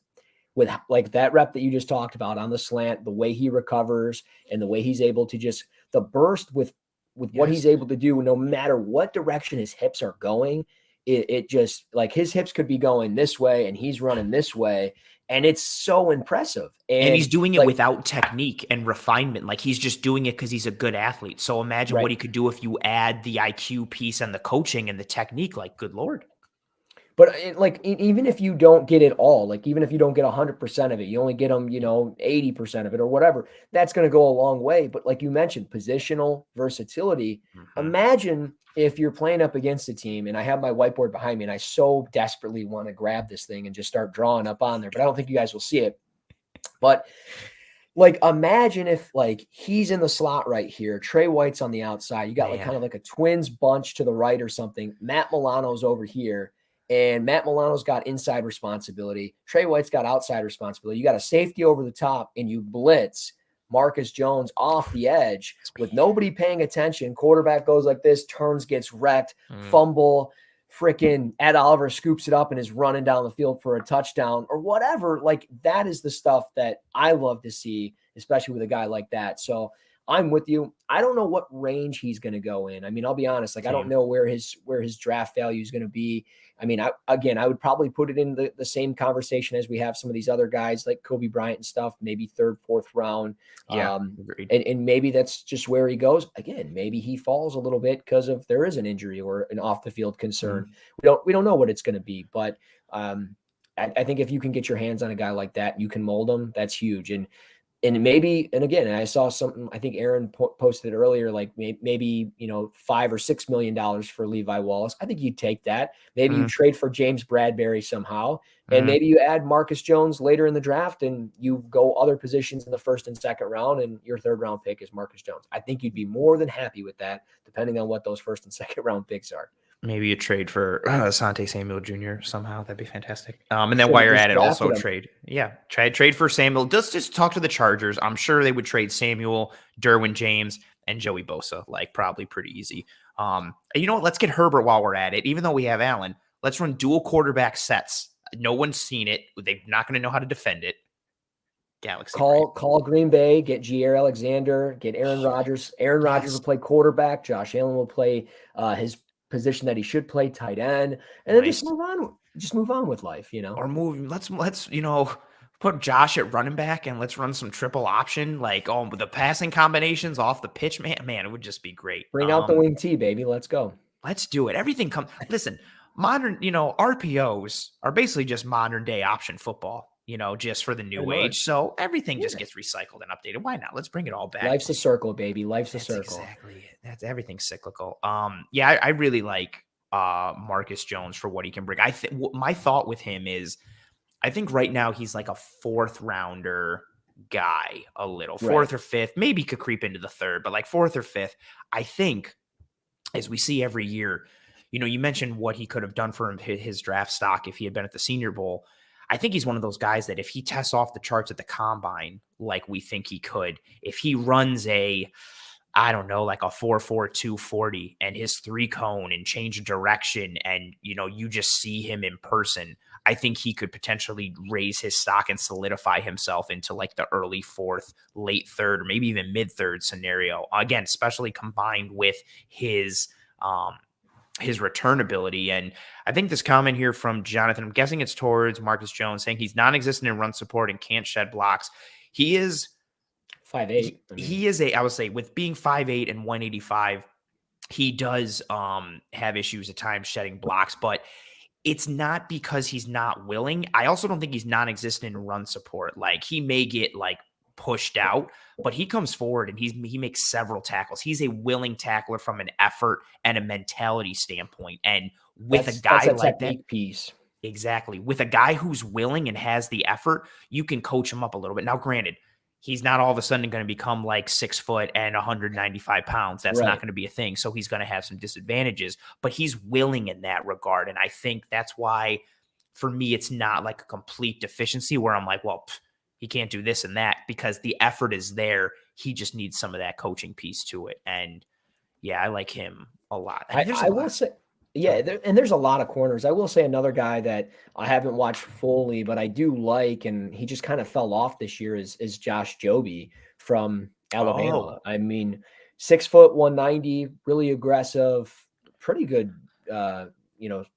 with that rep that you just talked about on the slant, the way he recovers and the way he's able to just the burst with what he's able to do, no matter what direction his hips are going, it just his hips could be going this way and he's running this way. And it's so impressive.
And he's doing it without technique and refinement. Like he's just doing it because he's a good athlete. So imagine what he could do if you add the IQ piece and the coaching and the technique. Good Lord.
But even if you don't get it all, even if you don't get 100% of it, you only get them, 80% of it or whatever, that's going to go a long way. But like you mentioned, positional versatility. Imagine if you're playing up against a team, and I have my whiteboard behind me, and I so desperately want to grab this thing and just start drawing up on there, but I don't think you guys will see it. But imagine if he's in the slot right here, Trey White's on the outside. You got kind of a twins bunch to the right or something. Matt Milano's over here. And Matt Milano's got inside responsibility. Trey White's got outside responsibility. You got a safety over the top, and you blitz Marcus Jones off the edge with nobody paying attention. Quarterback goes like this, turns, gets wrecked, fumble. Freaking Ed Oliver scoops it up and is running down the field for a touchdown or whatever. That is the stuff that I love to see, especially with a guy like that. So I'm with you. I don't know what range he's going to go in. I mean, I'll be honest. I don't know where his draft value is going to be. I mean, I would probably put it in the same conversation as we have some of these other guys like Kobe Bryant and stuff, maybe 3rd, 4th round. And maybe that's just where he goes. Again, maybe he falls a little bit because of there is an injury or an off the field concern. We don't know what it's going to be, but I think if you can get your hands on a guy like that, you can mold him. That's huge. And maybe, and again, I saw something, I think Aaron posted it earlier, maybe, $5 or $6 million for Levi Wallace. I think you'd take that. Maybe you trade for James Bradbury somehow, and maybe you add Marcus Jones later in the draft and you go other positions in the 1st and 2nd round, and your 3rd round pick is Marcus Jones. I think you'd be more than happy with that, depending on what those 1st and 2nd round picks are.
Maybe you trade for Asante Samuel Jr. somehow. That'd be fantastic. And then while you're at it, also trade. Yeah, trade for Samuel. Just talk to the Chargers. I'm sure they would trade Samuel, Derwin James, and Joey Bosa. Probably pretty easy. You know what? Let's get Herbert while we're at it. Even though we have Allen, let's run dual quarterback sets. No one's seen it. They're not going to know how to defend it. Galaxy.
Call Green Bay, get Jair Alexander, get Aaron Rodgers. Aaron Rodgers will play quarterback. Josh Allen will play his position that he should play, tight end, and then just move on with life,
or let's put Josh at running back and let's run some triple option, the passing combinations off the pitch, man, it would just be great.
Bring out the wing T, baby. Let's go.
Let's do it. Everything listen, modern, RPOs are basically just modern day option football, just for the new age. So everything just gets recycled and updated. Why not? Let's bring it all back.
Life's a circle, baby. Life's a circle.
Exactly it. That's everything's cyclical. I really like Marcus Jones for what he can bring. My thought with him is I think right now he's like a 4th rounder guy, a little
Right.
4th or 5th, maybe could creep into the 3rd, but like 4th or 5th. I think, as we see every year, you mentioned what he could have done for his draft stock if he had been at the Senior Bowl. I think he's one of those guys that if he tests off the charts at the combine, like we think he could, if he runs I don't know, like a 4.4 240 and his 3-cone and change of direction, and you just see him in person, I think he could potentially raise his stock and solidify himself into like the early 4th, late 3rd, or maybe even mid-3rd scenario. Again, especially combined with his return ability. And I think this comment here from Jonathan, I'm guessing it's towards Marcus Jones, saying he's non-existent in run support and can't shed blocks. He is
5'8".
he is I would say, with being 5'8" and 185, he does have issues at times shedding blocks, but it's not because he's not willing. I also don't think he's non-existent in run support. Like, he may get like pushed out, but he comes forward and he makes several tackles. He's a willing tackler from an effort and a mentality standpoint. And with a guy
that's
like
technique
that,
piece.
exactly, with a guy who's willing and has the effort, you can coach him up a little bit. Now, granted, he's not all of a sudden going to become like 6 foot and 195 pounds. That's not
Right.
going to be a thing. So he's going to have some disadvantages, but he's willing in that regard. And I think that's why, for me, it's not like a complete deficiency where I'm like, well, he can't do this and that, because the effort is there. He just needs some of that coaching piece to it. And yeah, I like him a lot. I mean, there's a
I
lot.
will say, yeah, there's a lot of corners. I will say another guy that I haven't watched fully, but I do like, and he just kind of fell off this year, is Josh Joby from Alabama.
Oh,
I mean, 6 foot 190, really aggressive, pretty good,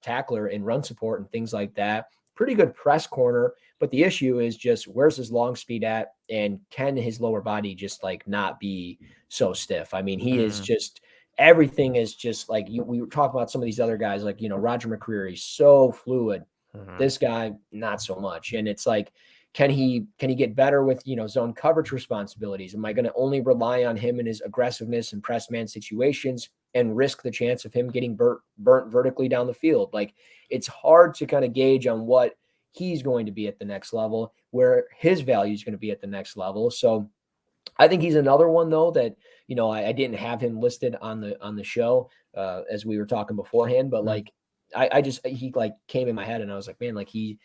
tackler in run support and things like that. Pretty good press corner, but the issue is just where's his long speed at, and can his lower body just like not be so stiff? I mean, he is just everything is just like we were talking about some of these other guys, like, Roger McCreary, so fluid. This guy, not so much. And it's like, can he get better with, zone coverage responsibilities? Am I going to only rely on him in his aggressiveness and press man situations and risk the chance of him getting burnt vertically down the field? Like, it's hard to kind of gauge on what he's going to be at the next level, where his value is going to be at the next level. So I think he's another one, though, that, I didn't have him listed on the show as we were talking beforehand, but like, he like came in my head and I was like, man, like you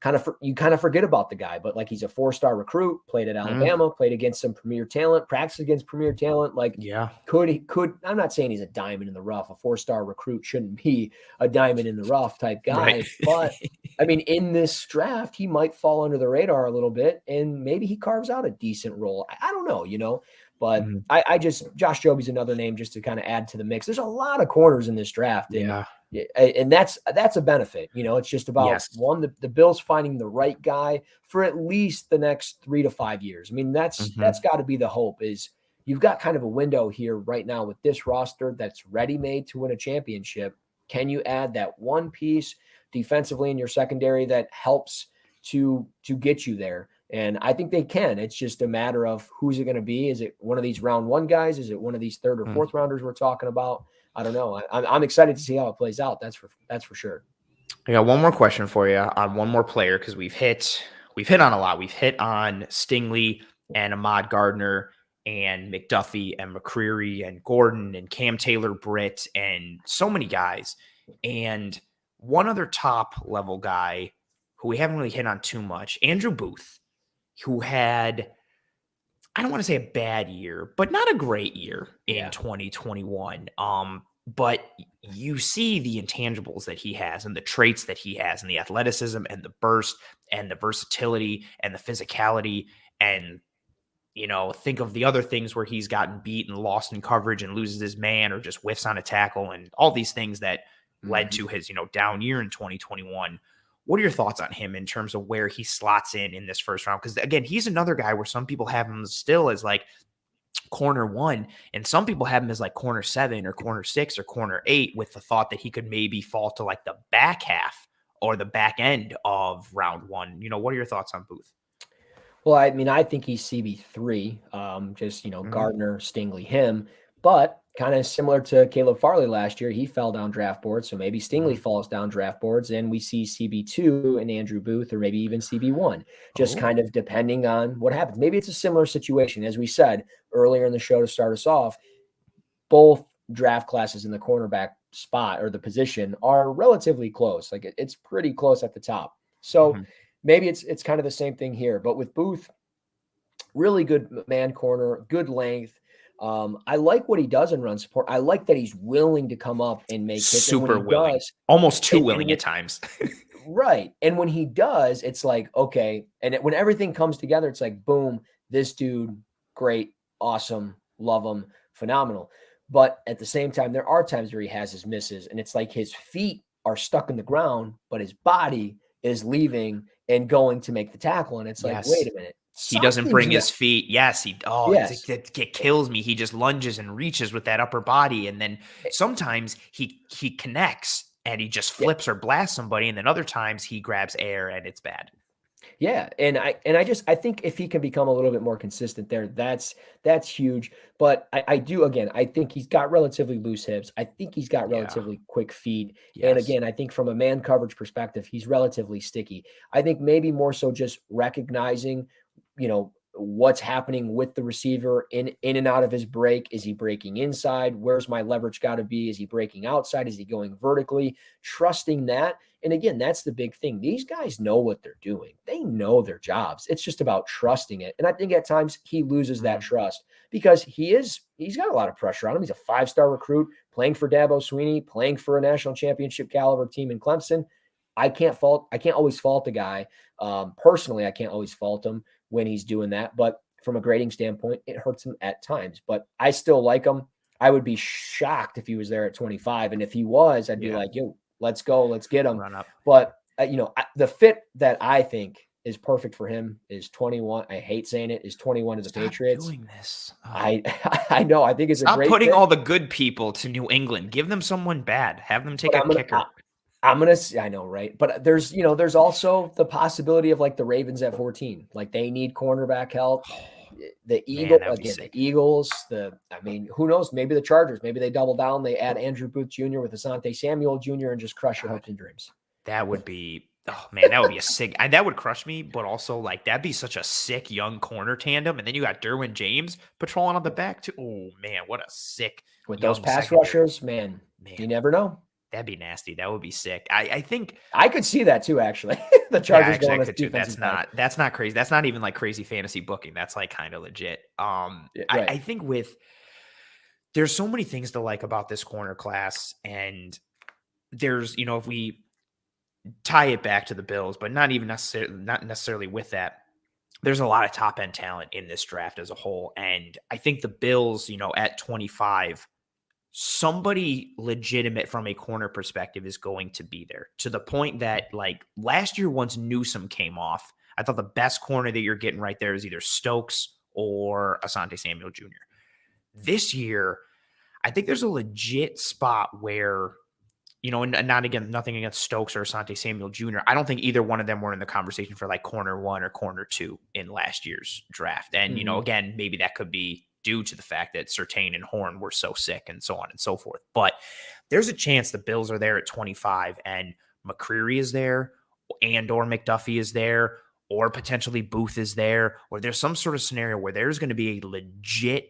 kind of forget about the guy, but like, he's a 4-star recruit, played at Alabama, played against some premier talent, practiced against premier talent. Like,
yeah.
I'm not saying he's a diamond in the rough. A 4-star recruit shouldn't be a diamond in the rough type guy,
Right.
but I mean, in this draft, he might fall under the radar a little bit, and maybe he carves out a decent role. I don't know, but Josh Joby's another name just to kind of add to the mix. There's a lot of corners in this draft, and that's a benefit. It's just about the Bills finding the right guy for at least the next 3 to 5 years. I mean, that's got to be the hope. Is you've got kind of a window here right now with this roster that's ready-made to win a championship. Can you add that one piece defensively in your secondary that helps to get you there? And I think they can. It's just a matter of who's it going to be. Is it one of these round 1 guys? Is it one of these 3rd or 4th rounders we're talking about? I don't know. I'm excited to see how it plays out. That's for sure.
I got one more question for you on one more player, because we've hit on a lot. We've hit on Stingley and Ahmad Gardner and McDuffie and McCreary and Gordon and Cam Taylor-Britt and so many guys. And one other top level guy who we haven't really hit on too much, Andrew Booth, who had, I don't want to say a bad year, but not a great year in 2021. But you see the intangibles that he has and the traits that he has and the athleticism and the burst and the versatility and the physicality. And, think of the other things where he's gotten beat and lost in coverage and loses his man or just whiffs on a tackle and all these things that led to his, down year in 2021. What are your thoughts on him in terms of where he slots in this first round? Because again, he's another guy where some people have him still as like corner 1, and some people have him as like corner 7 or corner 6 or corner 8, with the thought that he could maybe fall to like the back half or the back end of round 1. What are your thoughts on Booth?
Well, I mean, I think he's CB3, Gardner, Stingley, him. But kind of similar to Caleb Farley last year. He fell down draft boards. So maybe Stingley falls down draft boards and we see CB2 and Andrew Booth, or maybe even CB1, just kind of depending on what happens. Maybe it's a similar situation. As we said earlier in the show to start us off, both draft classes in the cornerback spot or the position are relatively close. Like it's pretty close at the top. So maybe it's kind of the same thing here, but with Booth, really good man corner, good length. I like what he does in run support. I like that he's willing to come up and make hits.
Super willing, almost too willing at times.
Right. And when he does, it's like, okay. And when everything comes together, it's like, boom, this dude, great, awesome, love him, phenomenal. But at the same time, there are times where he has his misses, and it's like his feet are stuck in the ground, but his body is leaving and going to make the tackle. And it's like, wait a minute.
He doesn't bring his feet. Yes. It kills me. He just lunges and reaches with that upper body. And then sometimes he connects and he just flips or blasts somebody. And then other times he grabs air and it's bad.
Yeah. And I think if he can become a little bit more consistent there, that's huge. But I think he's got relatively loose hips. I think he's got relatively quick feet. Yes. And again, I think from a man coverage perspective, he's relatively sticky. I think maybe more so just recognizing, what's happening with the receiver in and out of his break. Is he breaking inside? Where's my leverage got to be? Is he breaking outside? Is he going vertically? Trusting that. And again, that's the big thing. These guys know what they're doing. They know their jobs. It's just about trusting it. And I think at times he loses that trust because he's got a lot of pressure on him. He's a 5-star recruit playing for Dabo Swinney, playing for a national championship caliber team in Clemson. I can't always fault the guy. Personally, I can't always fault him when he's doing that. But from a grading standpoint, it hurts him at times. But I still like him. I would be shocked if he was there at 25. And if he was, I'd be like, yo, let's go. Let's get him. Run up. But, the fit that I think is perfect for him is 21. I hate saying it, is 21 to the Patriots.
Doing this.
I know. I think it's
Stop
a great
putting
fit.
all the good people to New England. Give them someone bad. Have them take a kicker.
I know, right? But there's also the possibility of like the Ravens at 14. Like they need cornerback help. The Eagles, who knows? Maybe the Chargers, maybe they double down. They add Andrew Booth Jr. with Asante Samuel Jr. and just crush your hopes and dreams.
That would be, that would be a sick, that would crush me, but also like, that'd be such a sick young corner tandem. And then you got Derwin James patrolling on the back too. Oh man, what a sick.
With those pass rushers, man, you never know.
That'd be nasty. That would be sick. I think
I could see that too, actually. The Chargers going as defensive back.
That's not crazy. That's not even like crazy fantasy booking. That's like kind of legit. I think there's so many things to like about this corner class, and there's, if we tie it back to the Bills, but not necessarily with that, there's a lot of top end talent in this draft as a whole. And I think the Bills, at 25, somebody legitimate from a corner perspective is going to be there, to the point that like last year, once Newsome came off, I thought the best corner that you're getting right there is either Stokes or Asante Samuel Jr. This year, I think there's a legit spot where, and nothing against Stokes or Asante Samuel Jr. I don't think either one of them were in the conversation for like corner 1 or corner 2 in last year's draft. And, again, maybe that could be due to the fact that Surtain and Horn were so sick and so on and so forth. But there's a chance the Bills are there at 25 and McCreary is there or McDuffie is there, or potentially Booth is there, or there's some sort of scenario where there's going to be a legit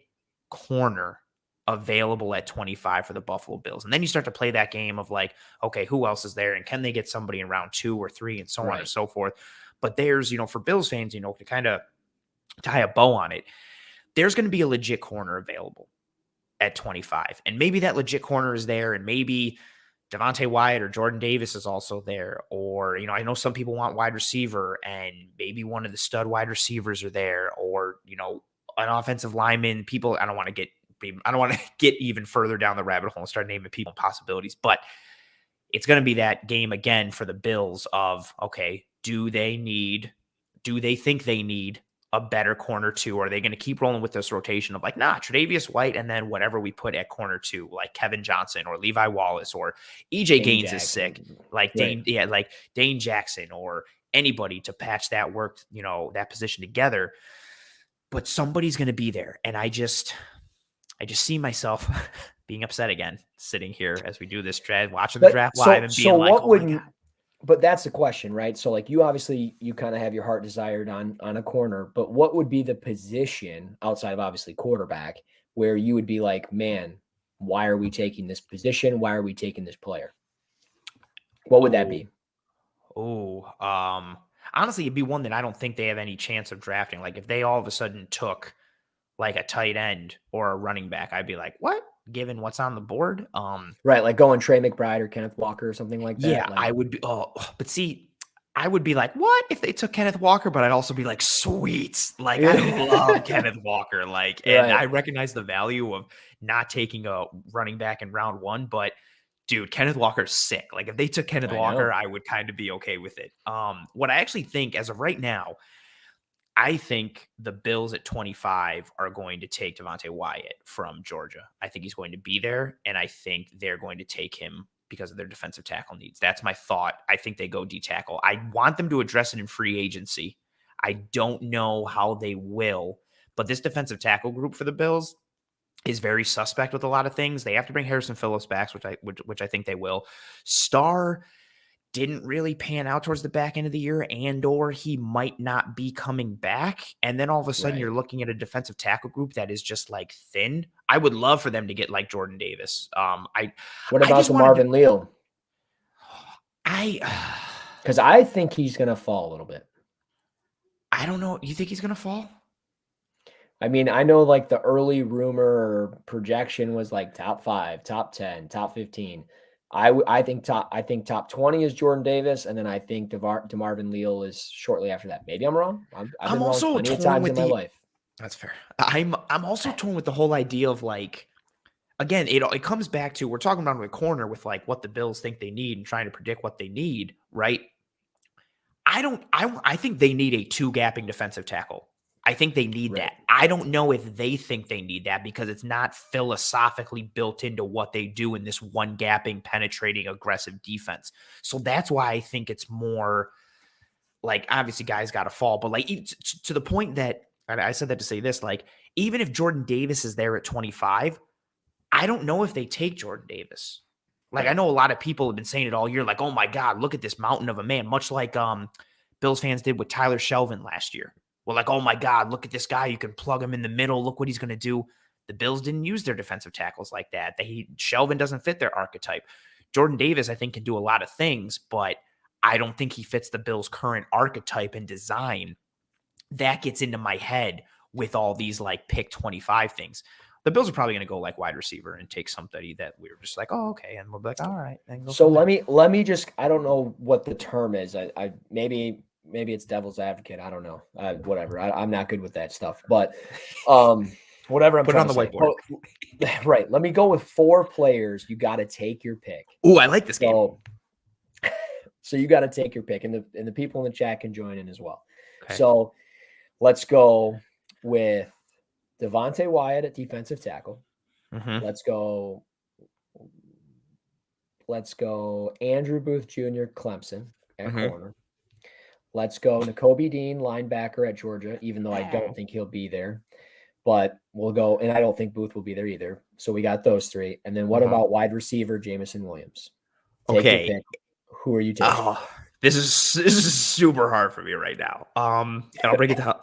corner available at 25 for the Buffalo Bills. And then you start to play that game of like, okay, who else is there? And can they get somebody in round 2 or 3 and so on and so forth? But there's, for Bills fans, to kind of tie a bow on it, there's going to be a legit corner available at 25. And maybe that legit corner is there, and maybe Devontae Wyatt or Jordan Davis is also there. Or, I know some people want wide receiver, and maybe one of the stud wide receivers are there, or, an offensive lineman. I don't want to get even further down the rabbit hole and start naming people and possibilities, but it's going to be that game again for the Bills of, okay, do they think they need a better corner 2? Or are they going to keep rolling with this rotation of like, Tre'Davious White, and then whatever we put at corner 2, like Kevin Johnson or Levi Wallace or EJ Gaines is sick, like like Dane Jackson or anybody to patch that work, that position together. But somebody's going to be there. And I just see myself being upset again, sitting here as we do this draft, watching the draft live and being like, oh my God.
But that's the question, right? So like you kind of have your heart desired on a corner, but what would be the position outside of obviously quarterback where you would be like, man, why are we taking this position? Why are we taking this player? What would that be?
Honestly, it'd be one that I don't think they have any chance of drafting. Like if they all of a sudden took like a tight end or a running back, I'd be like, what? Given what's on the board?
Right, like going Trey McBride or Kenneth Walker or something like that.
Yeah,
like,
I would be. But see, I would be like, what if they took Kenneth Walker? But I'd also be like, sweet. Like I love Kenneth Walker. Like, and I recognize the value of not taking a running back in round 1, but dude, Kenneth Walker's sick. Like if they took Kenneth Walker, I would kind of be okay with it. What I actually think as of right now, I think the Bills at 25 are going to take Devontae Wyatt from Georgia. I think he's going to be there, and I think they're going to take him because of their defensive tackle needs. That's my thought. I think they go D-tackle. I want them to address it in free agency. I don't know how they will, but this defensive tackle group for the Bills is very suspect with a lot of things. They have to bring Harrison Phillips back, which I think they will. Starr didn't really pan out towards the back end of the year, and or he might not be coming back. And then all of a sudden you're looking at a defensive tackle group that is just like thin. I would love for them to get like Jordan Davis.
What about the Marvin Leal? Because I think he's going to fall a little bit.
I don't know. You think he's going to fall?
I mean, I know like the early rumor or projection was like top 5, top 10, top 15. I think top 20 is Jordan Davis, and then I think DeMarvin Leal is shortly after that. Maybe I'm wrong. I've been
also
wrong plenty of times in my life.
That's fair. I'm also torn with the whole idea of like, again, it comes back to we're talking about the corner with like what the Bills think they need and trying to predict what they need, right? I think they need a 2-gapping defensive tackle. I think they need that. I don't know if they think they need that because it's not philosophically built into what they do in this 1-gapping, penetrating, aggressive defense. So that's why I think it's more like, obviously guys got to fall, but like to the point that I said that to say this, like even if Jordan Davis is there at 25, I don't know if they take Jordan Davis. Like I know a lot of people have been saying it all year, like, oh my God, look at this mountain of a man, much like Bills fans did with Tyler Shelvin last year. Well, like, oh my God, look at this guy. You can plug him in the middle. Look what he's going to do. The Bills didn't use their defensive tackles like that. Shelvin doesn't fit their archetype. Jordan Davis, I think, can do a lot of things, but I don't think he fits the Bills' current archetype and design. That gets into my head with all these like pick 25 things. The Bills are probably going to go like wide receiver and take somebody that we were just like, oh, okay. And we'll be like, all right.
So let me just, I don't know what the term is. I maybe it's devil's advocate. I don't know. Whatever. I'm not good with that stuff, but whatever. I'm
put it on the whiteboard.
Right. Let me go with 4 players. You got to take your pick.
Ooh, I like this game.
So you got to take your pick, and the people in the chat can join in as well.
Okay.
So let's go with Devontae Wyatt at defensive tackle.
Mm-hmm.
Let's go Andrew Booth Jr. Clemson at corner. Let's go Nakobe Dean, linebacker at Georgia, even though I don't think he'll be there. But we'll go, and I don't think Booth will be there either. So we got those 3. And then what about wide receiver Jamison Williams? Take your pick. Who are you taking?
Oh, this is super hard for me right now. And I'll break it down.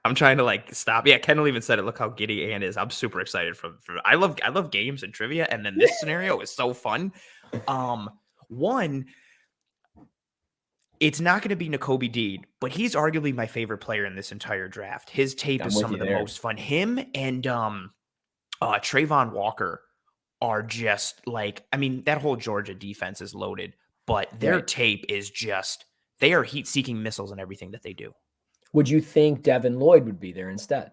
I'm trying to like stop. Yeah, Kendall even said it. Look how giddy Ann is. I'm super excited for I love games and trivia, and then this scenario is so fun. One, it's not going to be Nakobe Dean, but he's arguably my favorite player in this entire draft. His tape is some of the most fun. Him and Trayvon Walker are just like, I mean, that whole Georgia defense is loaded, but their tape is just, they are heat-seeking missiles in everything that they do.
Would you think Devin Lloyd would be there instead?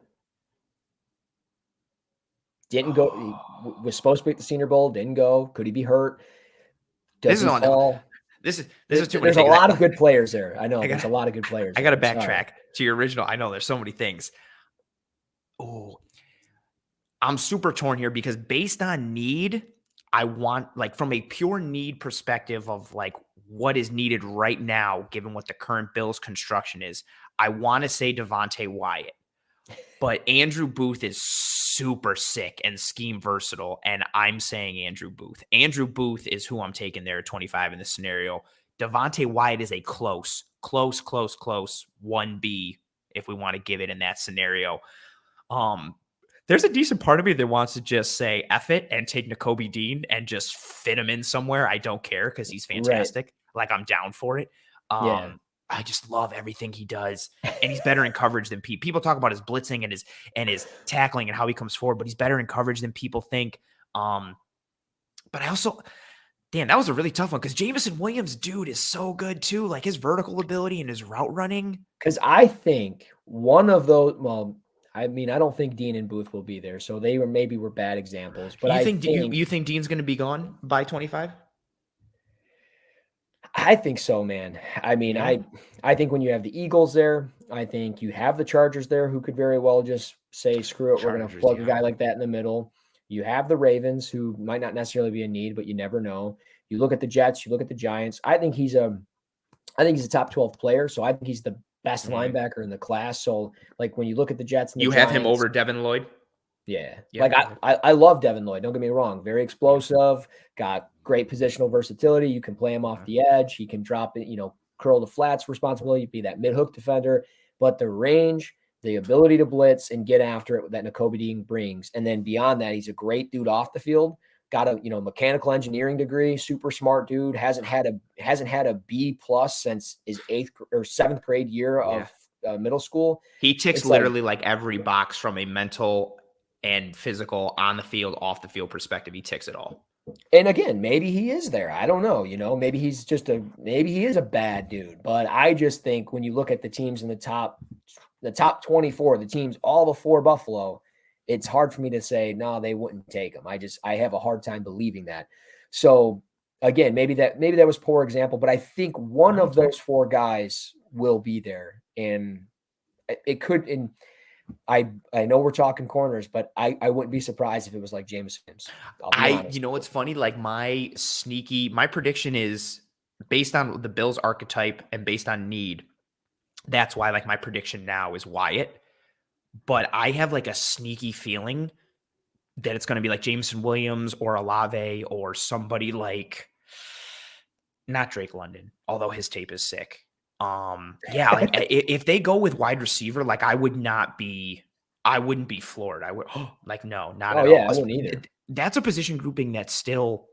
Didn't go, was supposed to be at the Senior Bowl, didn't go. Could he be hurt?
This is too many.
There's a lot of good players there. I know there's a lot of good players.
I got to backtrack to your original. I know there's so many things. Oh, I'm super torn here because based on need, I want, like, from a pure need perspective of like what is needed right now, given what the current Bills construction is, I want to say Devontae Wyatt. But Andrew Booth is super sick and scheme versatile, and I'm saying Andrew Booth. Andrew Booth is who I'm taking there at 25 in this scenario. Devontae Wyatt is a close 1B if we want to give it in that scenario. There's a decent part of me that wants to just say F it and take Nakobe Dean and just fit him in somewhere. I don't care because he's fantastic. Right. Like I'm down for it.
Yeah.
I just love everything he does. And he's better in coverage than people talk about his blitzing and his tackling and how he comes forward, but he's better in coverage than people think. But I also, damn, that was a really tough one because Jameson Williams, dude, is so good too. Like his vertical ability and his route running.
Because I think one of those, well, I mean, I don't think Dean and Booth will be there, so they were bad examples. But
you think Dean's going to be gone by 25?
I think so, man. I mean, yeah. I think when you have the Eagles there, I think you have the Chargers there who could very well just say, screw it, we're going to plug a guy like that in the middle. You have the Ravens who might not necessarily be a need, but you never know. You look at the Jets, you look at the Giants. I think he's a top 12 player, so I think he's the best linebacker in the class. So, like, when you look at the Jets and the
Giants, have him over Devin Lloyd?
Yeah. Like, I love Devin Lloyd. Don't get me wrong. Very explosive, got great positional versatility. You can play him off the edge. He can drop it, curl the flats responsibility, be that mid-hook defender. But the range, the ability to blitz and get after it that Nakobe Dean brings. And then beyond that, he's a great dude off the field. Got a mechanical engineering degree, super smart dude. Hasn't had a B+ since his 8th or 7th grade year of middle school.
He ticks literally like every box from a mental and physical on the field, off the field perspective. He ticks it all.
And again, maybe he is there. I don't know. Maybe he's maybe he is a bad dude. But I just think when you look at the teams in the top 24, the teams all before Buffalo, it's hard for me to say, no, they wouldn't take him. I have a hard time believing that. So again, maybe that was poor example, but I think one of those 4 guys will be there. And it could, and I know we're talking corners, but I wouldn't be surprised if it was like Jameson Williams.
It's funny. Like my prediction is based on the Bills archetype and based on need. That's why like my prediction now is Wyatt. But I have like a sneaky feeling that it's going to be like Jameson Williams or Olave or somebody like not Drake London, although his tape is sick. Like if they go with wide receiver, like I wouldn't be floored. I would like, no, not at all.
I wouldn't either.
That's a position grouping that's still,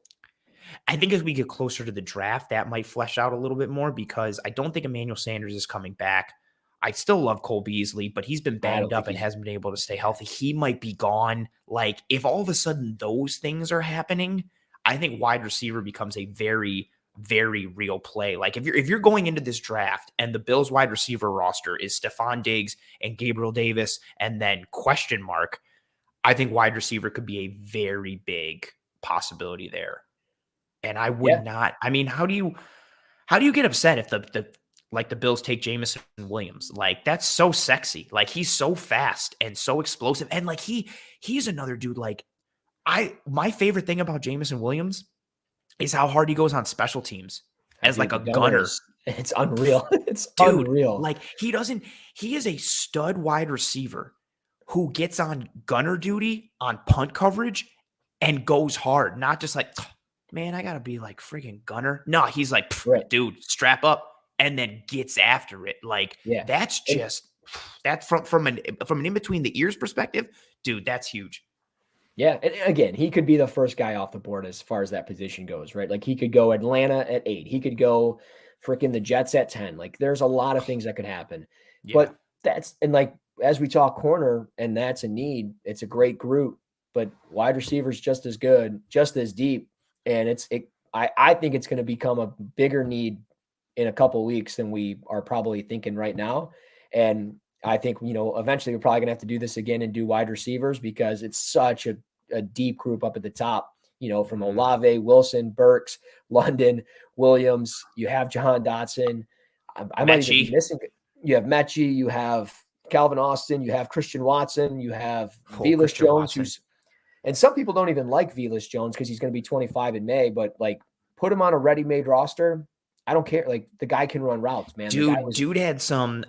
I think as we get closer to the draft, that might flesh out a little bit more because I don't think Emmanuel Sanders is coming back. I still love Cole Beasley, but he's been banged up and hasn't been able to stay healthy. He might be gone. Like if all of a sudden those things are happening, I think wide receiver becomes a very, very real play. Like if you're going into this draft and the Bills wide receiver roster is Stephon Diggs and Gabriel Davis and then question mark, I think wide receiver could be a very big possibility there. And I would not, I mean, how do you get upset if the Bills take Jameson Williams? Like that's so sexy. Like he's so fast and so explosive. And like he's another dude. Like my favorite thing about Jameson Williams is how hard he goes on special teams as like a gunner.
It's unreal. It's unreal.
Like he is a stud wide receiver who gets on gunner duty on punt coverage and goes hard. Not just like, man, I gotta be like freaking gunner. No, he's like, dude, strap up and then gets after it. Like that's just that's from an in between the ears perspective, dude, that's huge.
Yeah. And again, he could be the first guy off the board as far as that position goes, right? Like he could go Atlanta at 8. He could go freaking the Jets at 10. Like there's a lot of things that could happen. Yeah. But like, as we talk corner and that's a need, it's a great group, but wide receivers just as good, just as deep. And I think it's going to become a bigger need in a couple of weeks than we are probably thinking right now. And I think, eventually we're probably gonna have to do this again and do wide receivers because it's such a deep group up at the top, from Olave, Wilson, Burks, London, Williams. You have Jahan Dotson. I might even be missing. You have Mechie, you have Calvin Austin, you have Christian Watson, you have Velus Jones, and some people don't even like Velus Jones because he's going to be 25 in May, but like put him on a ready-made roster. I don't care. Like the guy can run routes, man.
Dude had some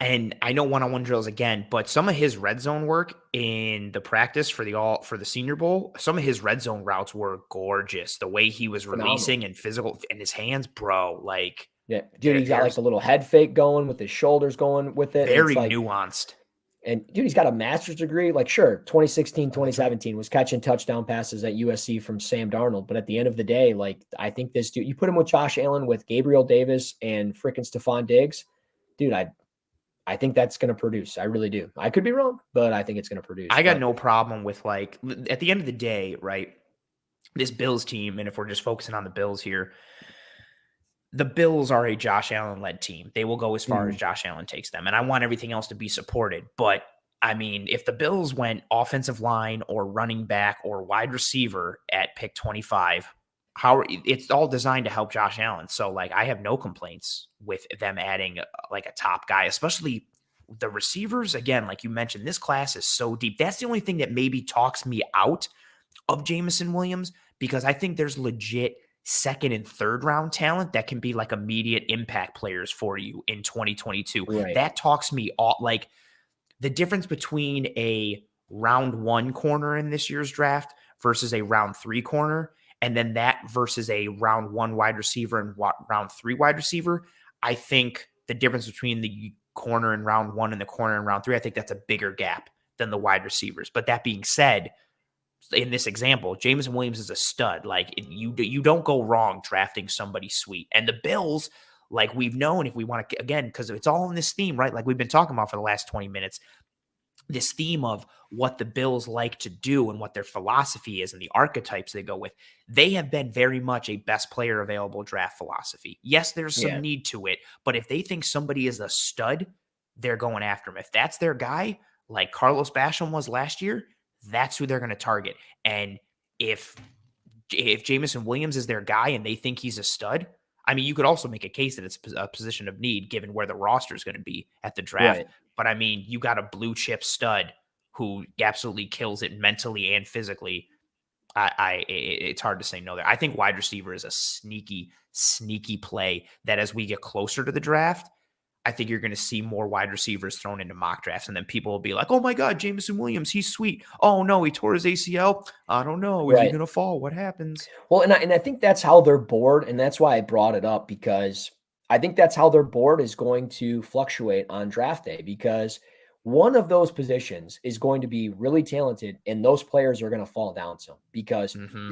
And I know one-on-one drills again, but some of his red zone work in the practice for the Senior Bowl, some of his red zone routes were gorgeous. The way he was
Phenomenal.
releasing and physical and his hands, bro, like
Yeah, dude, he's got like
there's
the little head fake going with his shoulders going with it. And it's
very
like,
nuanced.
and dude, he's got a master's degree. Like, sure, 2016,
Oh, that's right.
2017 was catching touchdown passes at USC from Sam Darnold. But at the end of the day, like, I think this dude, you put him with Josh Allen, with Gabriel Davis and freaking Stephon Diggs, dude, I think that's going to produce. I really do. I could be wrong, but I think it's going to produce.
I got
But
no problem with like at the end of the day, right? This Bills team, and if we're just focusing on the Bills here, the Bills are a Josh Allen led team. They will go as far as Josh Allen takes them. And I want everything else to be supported. But I mean, if the Bills went offensive line or running back or wide receiver at pick 25, it's all designed to help Josh Allen. So like I have no complaints with them adding like a top guy, especially the receivers. Again, like you mentioned, this class is so deep. That's the only thing that maybe talks me out of Jameson Williams, because I think there's legit second and third round talent that can be like immediate impact players for you in 2022.
right,
That talks me all like the difference between a round 1 corner in this year's draft versus a round 3 corner, and then that versus a round 1 wide receiver and round 3 wide receiver. I think the difference between the corner in round 1 and the corner in round 3, I think that's a bigger gap than the wide receivers. But that being said, in this example, Jameson Williams is a stud. Like you don't go wrong drafting somebody sweet. And the Bills, like we've known, if we want to, again, because it's all in this theme, right? Like we've been talking about for the last 20 minutes, this theme of what the Bills like to do and what their philosophy is and the archetypes they go with. They have been very much a best player available draft philosophy. Yes, there's some
yeah,
need to it, but if they think somebody is a stud, they're going after him. If that's their guy, like Carlos Basham was last year, that's who they're going to target. And if Jameson Williams is their guy and they think he's a stud, I mean, you could also make a case that it's a position of need given where the roster is going to be at the draft.
right.
But I mean, you got a blue chip stud who absolutely kills it mentally and physically. It's hard to say no there. I think wide receiver is a sneaky play that as we get closer to the draft, I think you're going to see more wide receivers thrown into mock drafts, and then people will be like, "Oh my God, Jameson Williams, he's sweet. Oh no, he tore his ACL. I don't know. Is he
Right.
going to fall? What happens?"
Well, and I think that's how their board, and that's why I brought it up, because I think that's how their board is going to fluctuate on draft day, because one of those positions is going to be really talented and those players are going to fall down some, because
Mm-hmm.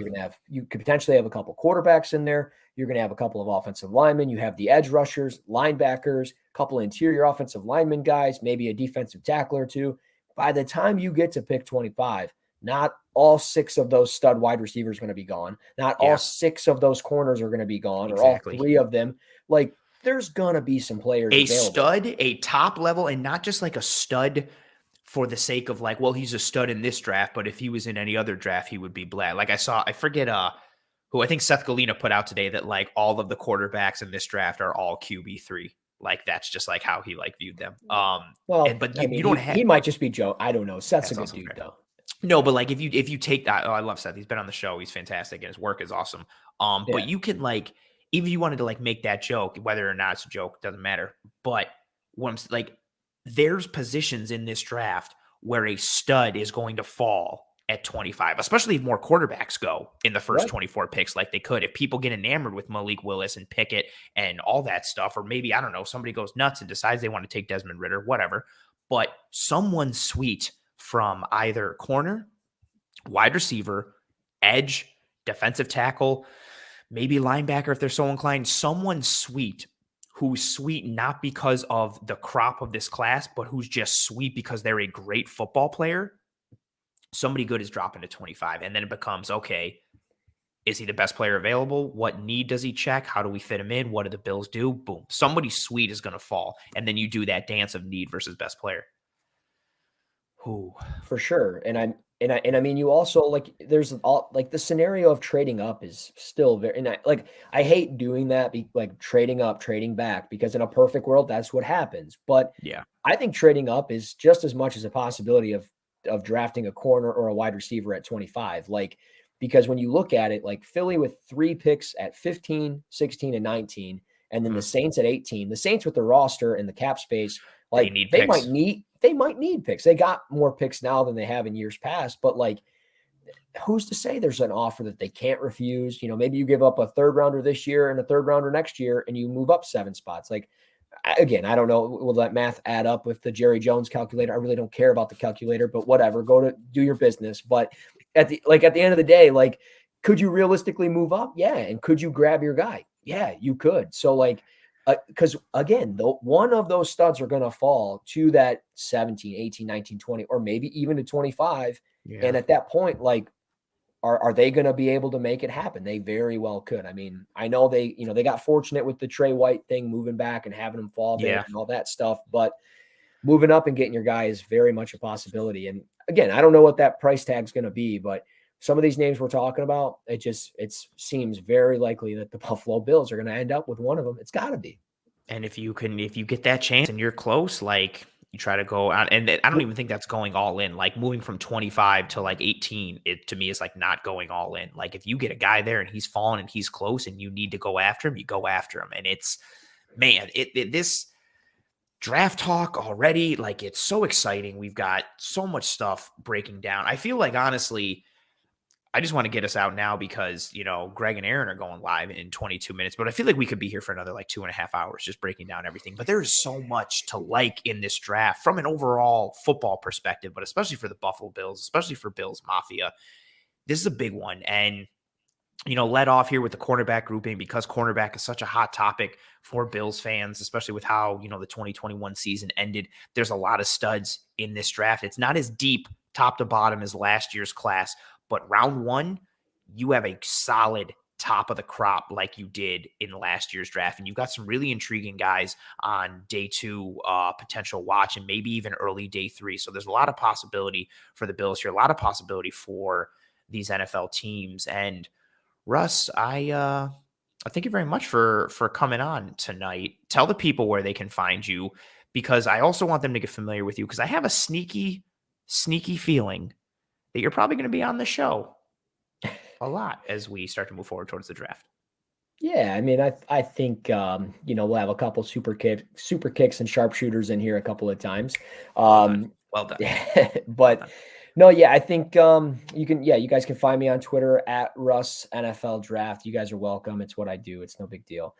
you could potentially have a couple quarterbacks in there. You're going to have a couple of offensive linemen. You have the edge rushers, linebackers, a couple of interior offensive lineman guys, maybe a defensive tackle or two. By the time you get to pick 25, not all 6 of those stud wide receivers are going to be gone. Not all
Yeah,
6 of those corners are going to be gone, or all
exactly.
3 of them. Like, there's going to be some players
A
available.
stud, a top level, and not just like a stud for the sake of like, well, he's a stud in this draft, but if he was in any other draft, he would be blah. Like I forget who I think Seth Galina put out today that like all of the quarterbacks in this draft are all QB3. Like that's just like how he like viewed them.
Well,
But
I
you
mean,
don't
he
have
might just be Joe. I don't know. Seth's a
that's
good
also
dude,
fair.
though.
No, but like if you take that, oh, I love Seth. He's been on the show. He's fantastic, and his work is awesome. But
Yeah.
you can like, even if you wanted to like make that joke, whether or not it's a joke, doesn't matter. But what I'm like, there's positions in this draft where a stud is going to fall at 25, especially if more quarterbacks go in the first
Right.
24 picks, like they could. If people get enamored with Malik Willis and Pickett and all that stuff, or maybe I don't know, somebody goes nuts and decides they want to take Desmond Ritter, whatever. But someone sweet from either corner, wide receiver, edge, defensive tackle, maybe linebacker if they're so inclined, someone sweet who's sweet not because of the crop of this class, but who's just sweet because they're a great football player. Somebody good is dropping to 25. And then it becomes, okay, is he the best player available? What need does he check? How do we fit him in? What do the Bills do? Boom. Somebody sweet is going to fall. And then you do that dance of need versus best player. Ooh.
For sure. And I mean, you also like, there's all like the scenario of trading up is still very, and I hate doing that, like trading up, trading back, because in a perfect world, that's what happens. But
Yeah.
I think trading up is just as much as a possibility of drafting a corner or a wide receiver at 25. Like, because when you look at it, like Philly with 3 picks at 15, 16, and 19, and then the Saints at 18, the Saints with the roster and the cap space
They
Like
need
they
picks.
might need picks. They got more picks now than they have in years past, but like who's to say there's an offer that they can't refuse? Maybe you give up a third rounder this year and a third rounder next year and you move up 7 spots. Like again, I don't know. Will that math add up with the Jerry Jones calculator? I really don't care about the calculator, but whatever. Go to do your business. But at the end of the day, like, could you realistically move up? Yeah. And could you grab your guy? Yeah, you could. So like, because again, one of those studs are going to fall to that 17, 18, 19, 20, or maybe even to 25.
Yeah.
And at that point, like, are they going to be able to make it happen? They very well could. I mean, I know they got fortunate with the Trey White thing, moving back and having him fall there and all that stuff, but moving up and getting your guy is very much a possibility. And again, I don't know what that price tag is going to be, but some of these names we're talking about, it seems very likely that the Buffalo Bills are going to end up with one of them. It's got to be.
And if you get that chance and you're close, like you try to go out, and I don't even think that's going all in. Like moving from 25 to like 18, it to me is like not going all in. Like if you get a guy there and he's fallen and he's close and you need to go after him, you go after him. And it's, man, this draft talk already, like it's so exciting. We've got so much stuff breaking down. I feel like honestly, I just want to get us out now because, Greg and Aaron are going live in 22 minutes, but I feel like we could be here for another like 2.5 hours just breaking down everything. But there is so much to like in this draft from an overall football perspective, but especially for the Buffalo Bills, especially for Bills Mafia. This is a big one. And, led off here with the cornerback grouping because cornerback is such a hot topic for Bills fans, especially with how, the 2021 season ended. There's a lot of studs in this draft. It's not as deep top to bottom as last year's class, but round one, you have a solid top of the crop like you did in last year's draft. And you've got some really intriguing guys on day 2 potential watch and maybe even early day 3. So there's a lot of possibility for the Bills here, a lot of possibility for these NFL teams. And Russ, I thank you very much for coming on tonight. Tell the people where they can find you because I also want them to get familiar with you because I have a sneaky feeling that you're probably going to be on the show a lot as we start to move forward towards the draft.
Yeah, I mean, I think we'll have a couple super kicks and sharpshooters in here a couple of times.
Well done.
But no, yeah, I think you guys can find me on Twitter at Russ NFL Draft. You guys are welcome. It's what I do. It's no big deal.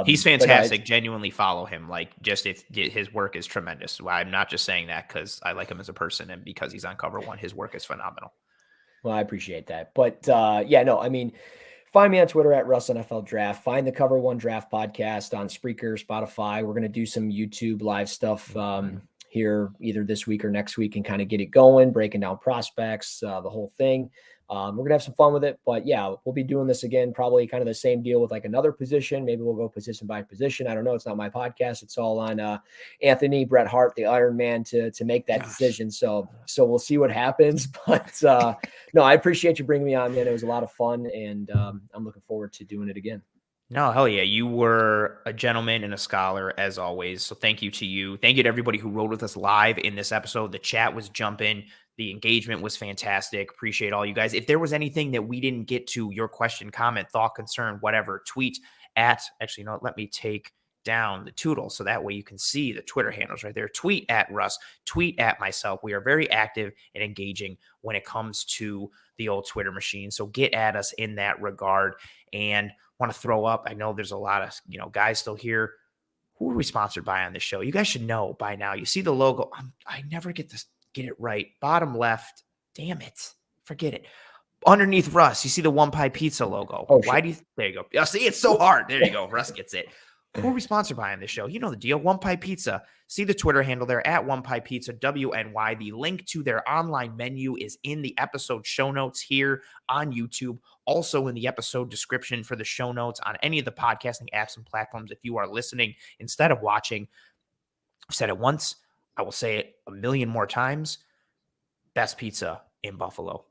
He's fantastic. Genuinely follow him. Like, just if his work is tremendous. I'm not just saying that because I like him as a person and because he's on Cover One. His work is phenomenal.
Well, I appreciate that. But I mean, find me on Twitter at Russ NFL Draft. Find the Cover One Draft podcast on Spreaker, Spotify. We're going to do some YouTube live stuff here either this week or next week and kind of get it going, breaking down prospects, the whole thing. We're going to have some fun with it, but yeah, we'll be doing this again, probably kind of the same deal with like another position. Maybe we'll go position by position. I don't know. It's not my podcast. It's all on Anthony, Bret Hart, the Iron Man to make that decision. So we'll see what happens, but no, I appreciate you bringing me on, man. It was a lot of fun and I'm looking forward to doing it again.
No, hell yeah. You were a gentleman and a scholar as always. So thank you to you. Thank you to everybody who rode with us live in this episode. The chat was jumping. The engagement was fantastic. Appreciate all you guys. If there was anything that we didn't get to, your question, comment, thought, concern, whatever, tweet at, actually, let me take down the Toodle so that way you can see the Twitter handles right there. Tweet at Russ, tweet at myself. We are very active and engaging when it comes to the old Twitter machine. So get at us in that regard. And want to throw up, I know there's a lot of guys still here. Who are we sponsored by on this show? You guys should know by now. You see the logo. I never get it right. Bottom left. Damn it. Forget it. Underneath Russ, you see the One Pie Pizza logo.
Oh,
why do you? There you go. Yeah, see, it's so hard. There you go. Russ gets it. Who are we sponsored by on this show? You know the deal. One Pie Pizza. See the Twitter handle there at One Pie Pizza, WNY. The link to their online menu is in the episode show notes here on YouTube. Also in the episode description for the show notes on any of the podcasting apps and platforms. If you are listening instead of watching, I've said it once. I will say it a million more times. Best pizza in Buffalo.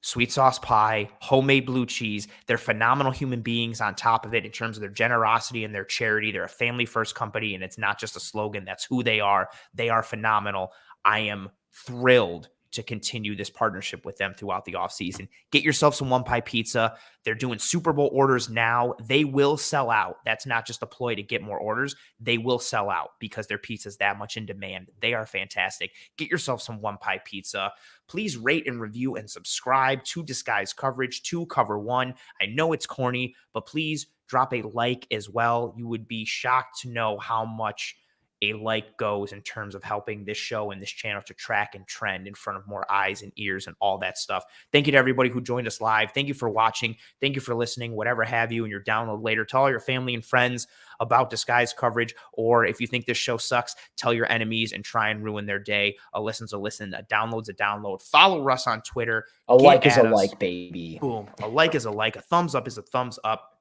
Sweet sauce pie, homemade blue cheese. They're phenomenal human beings on top of it in terms of their generosity and their charity. They're a family-first company, and it's not just a slogan. That's who they are. They are phenomenal. I am thrilled to continue this partnership with them throughout the offseason. Get yourself some One Pie Pizza. They're doing Super Bowl orders now. They will sell out. That's not just a ploy to get more orders. They will sell out because their pizza is that much in demand. They are fantastic. Get yourself some One Pie Pizza. Please rate and review and subscribe to Disguise Coverage, to Cover One. I know it's corny, but please drop a like as well. You would be shocked to know how much a like goes in terms of helping this show and this channel to track and trend in front of more eyes and ears and all that stuff. Thank you to everybody who joined us live. Thank you for watching. Thank you for listening, whatever have you, and your download later. Tell all your family and friends about Disguise Coverage, or if you think this show sucks, tell your enemies and try and ruin their day. A listen's a listen, a download's a download. Follow Russ on Twitter.
A like is a like, baby.
Boom. A like is a like. A thumbs up is a thumbs up.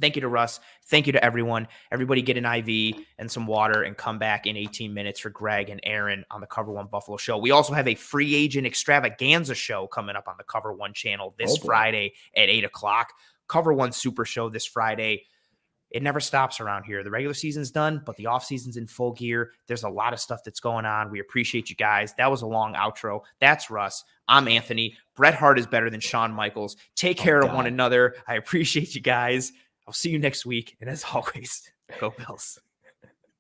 Thank you to Russ. Thank you to everyone. Everybody get an IV and some water and come back in 18 minutes for Greg and Aaron on the Cover One Buffalo show. We also have a free agent extravaganza show coming up on the Cover One channel this Friday at 8 o'clock. Cover One Super Show this Friday. It never stops around here. The regular season's done, but the offseason's in full gear. There's a lot of stuff that's going on. We appreciate you guys. That was a long outro. That's Russ. I'm Anthony. Bret Hart is better than Shawn Michaels. Take care of one another. I appreciate you guys. I'll see you next week. And as always, go Bills.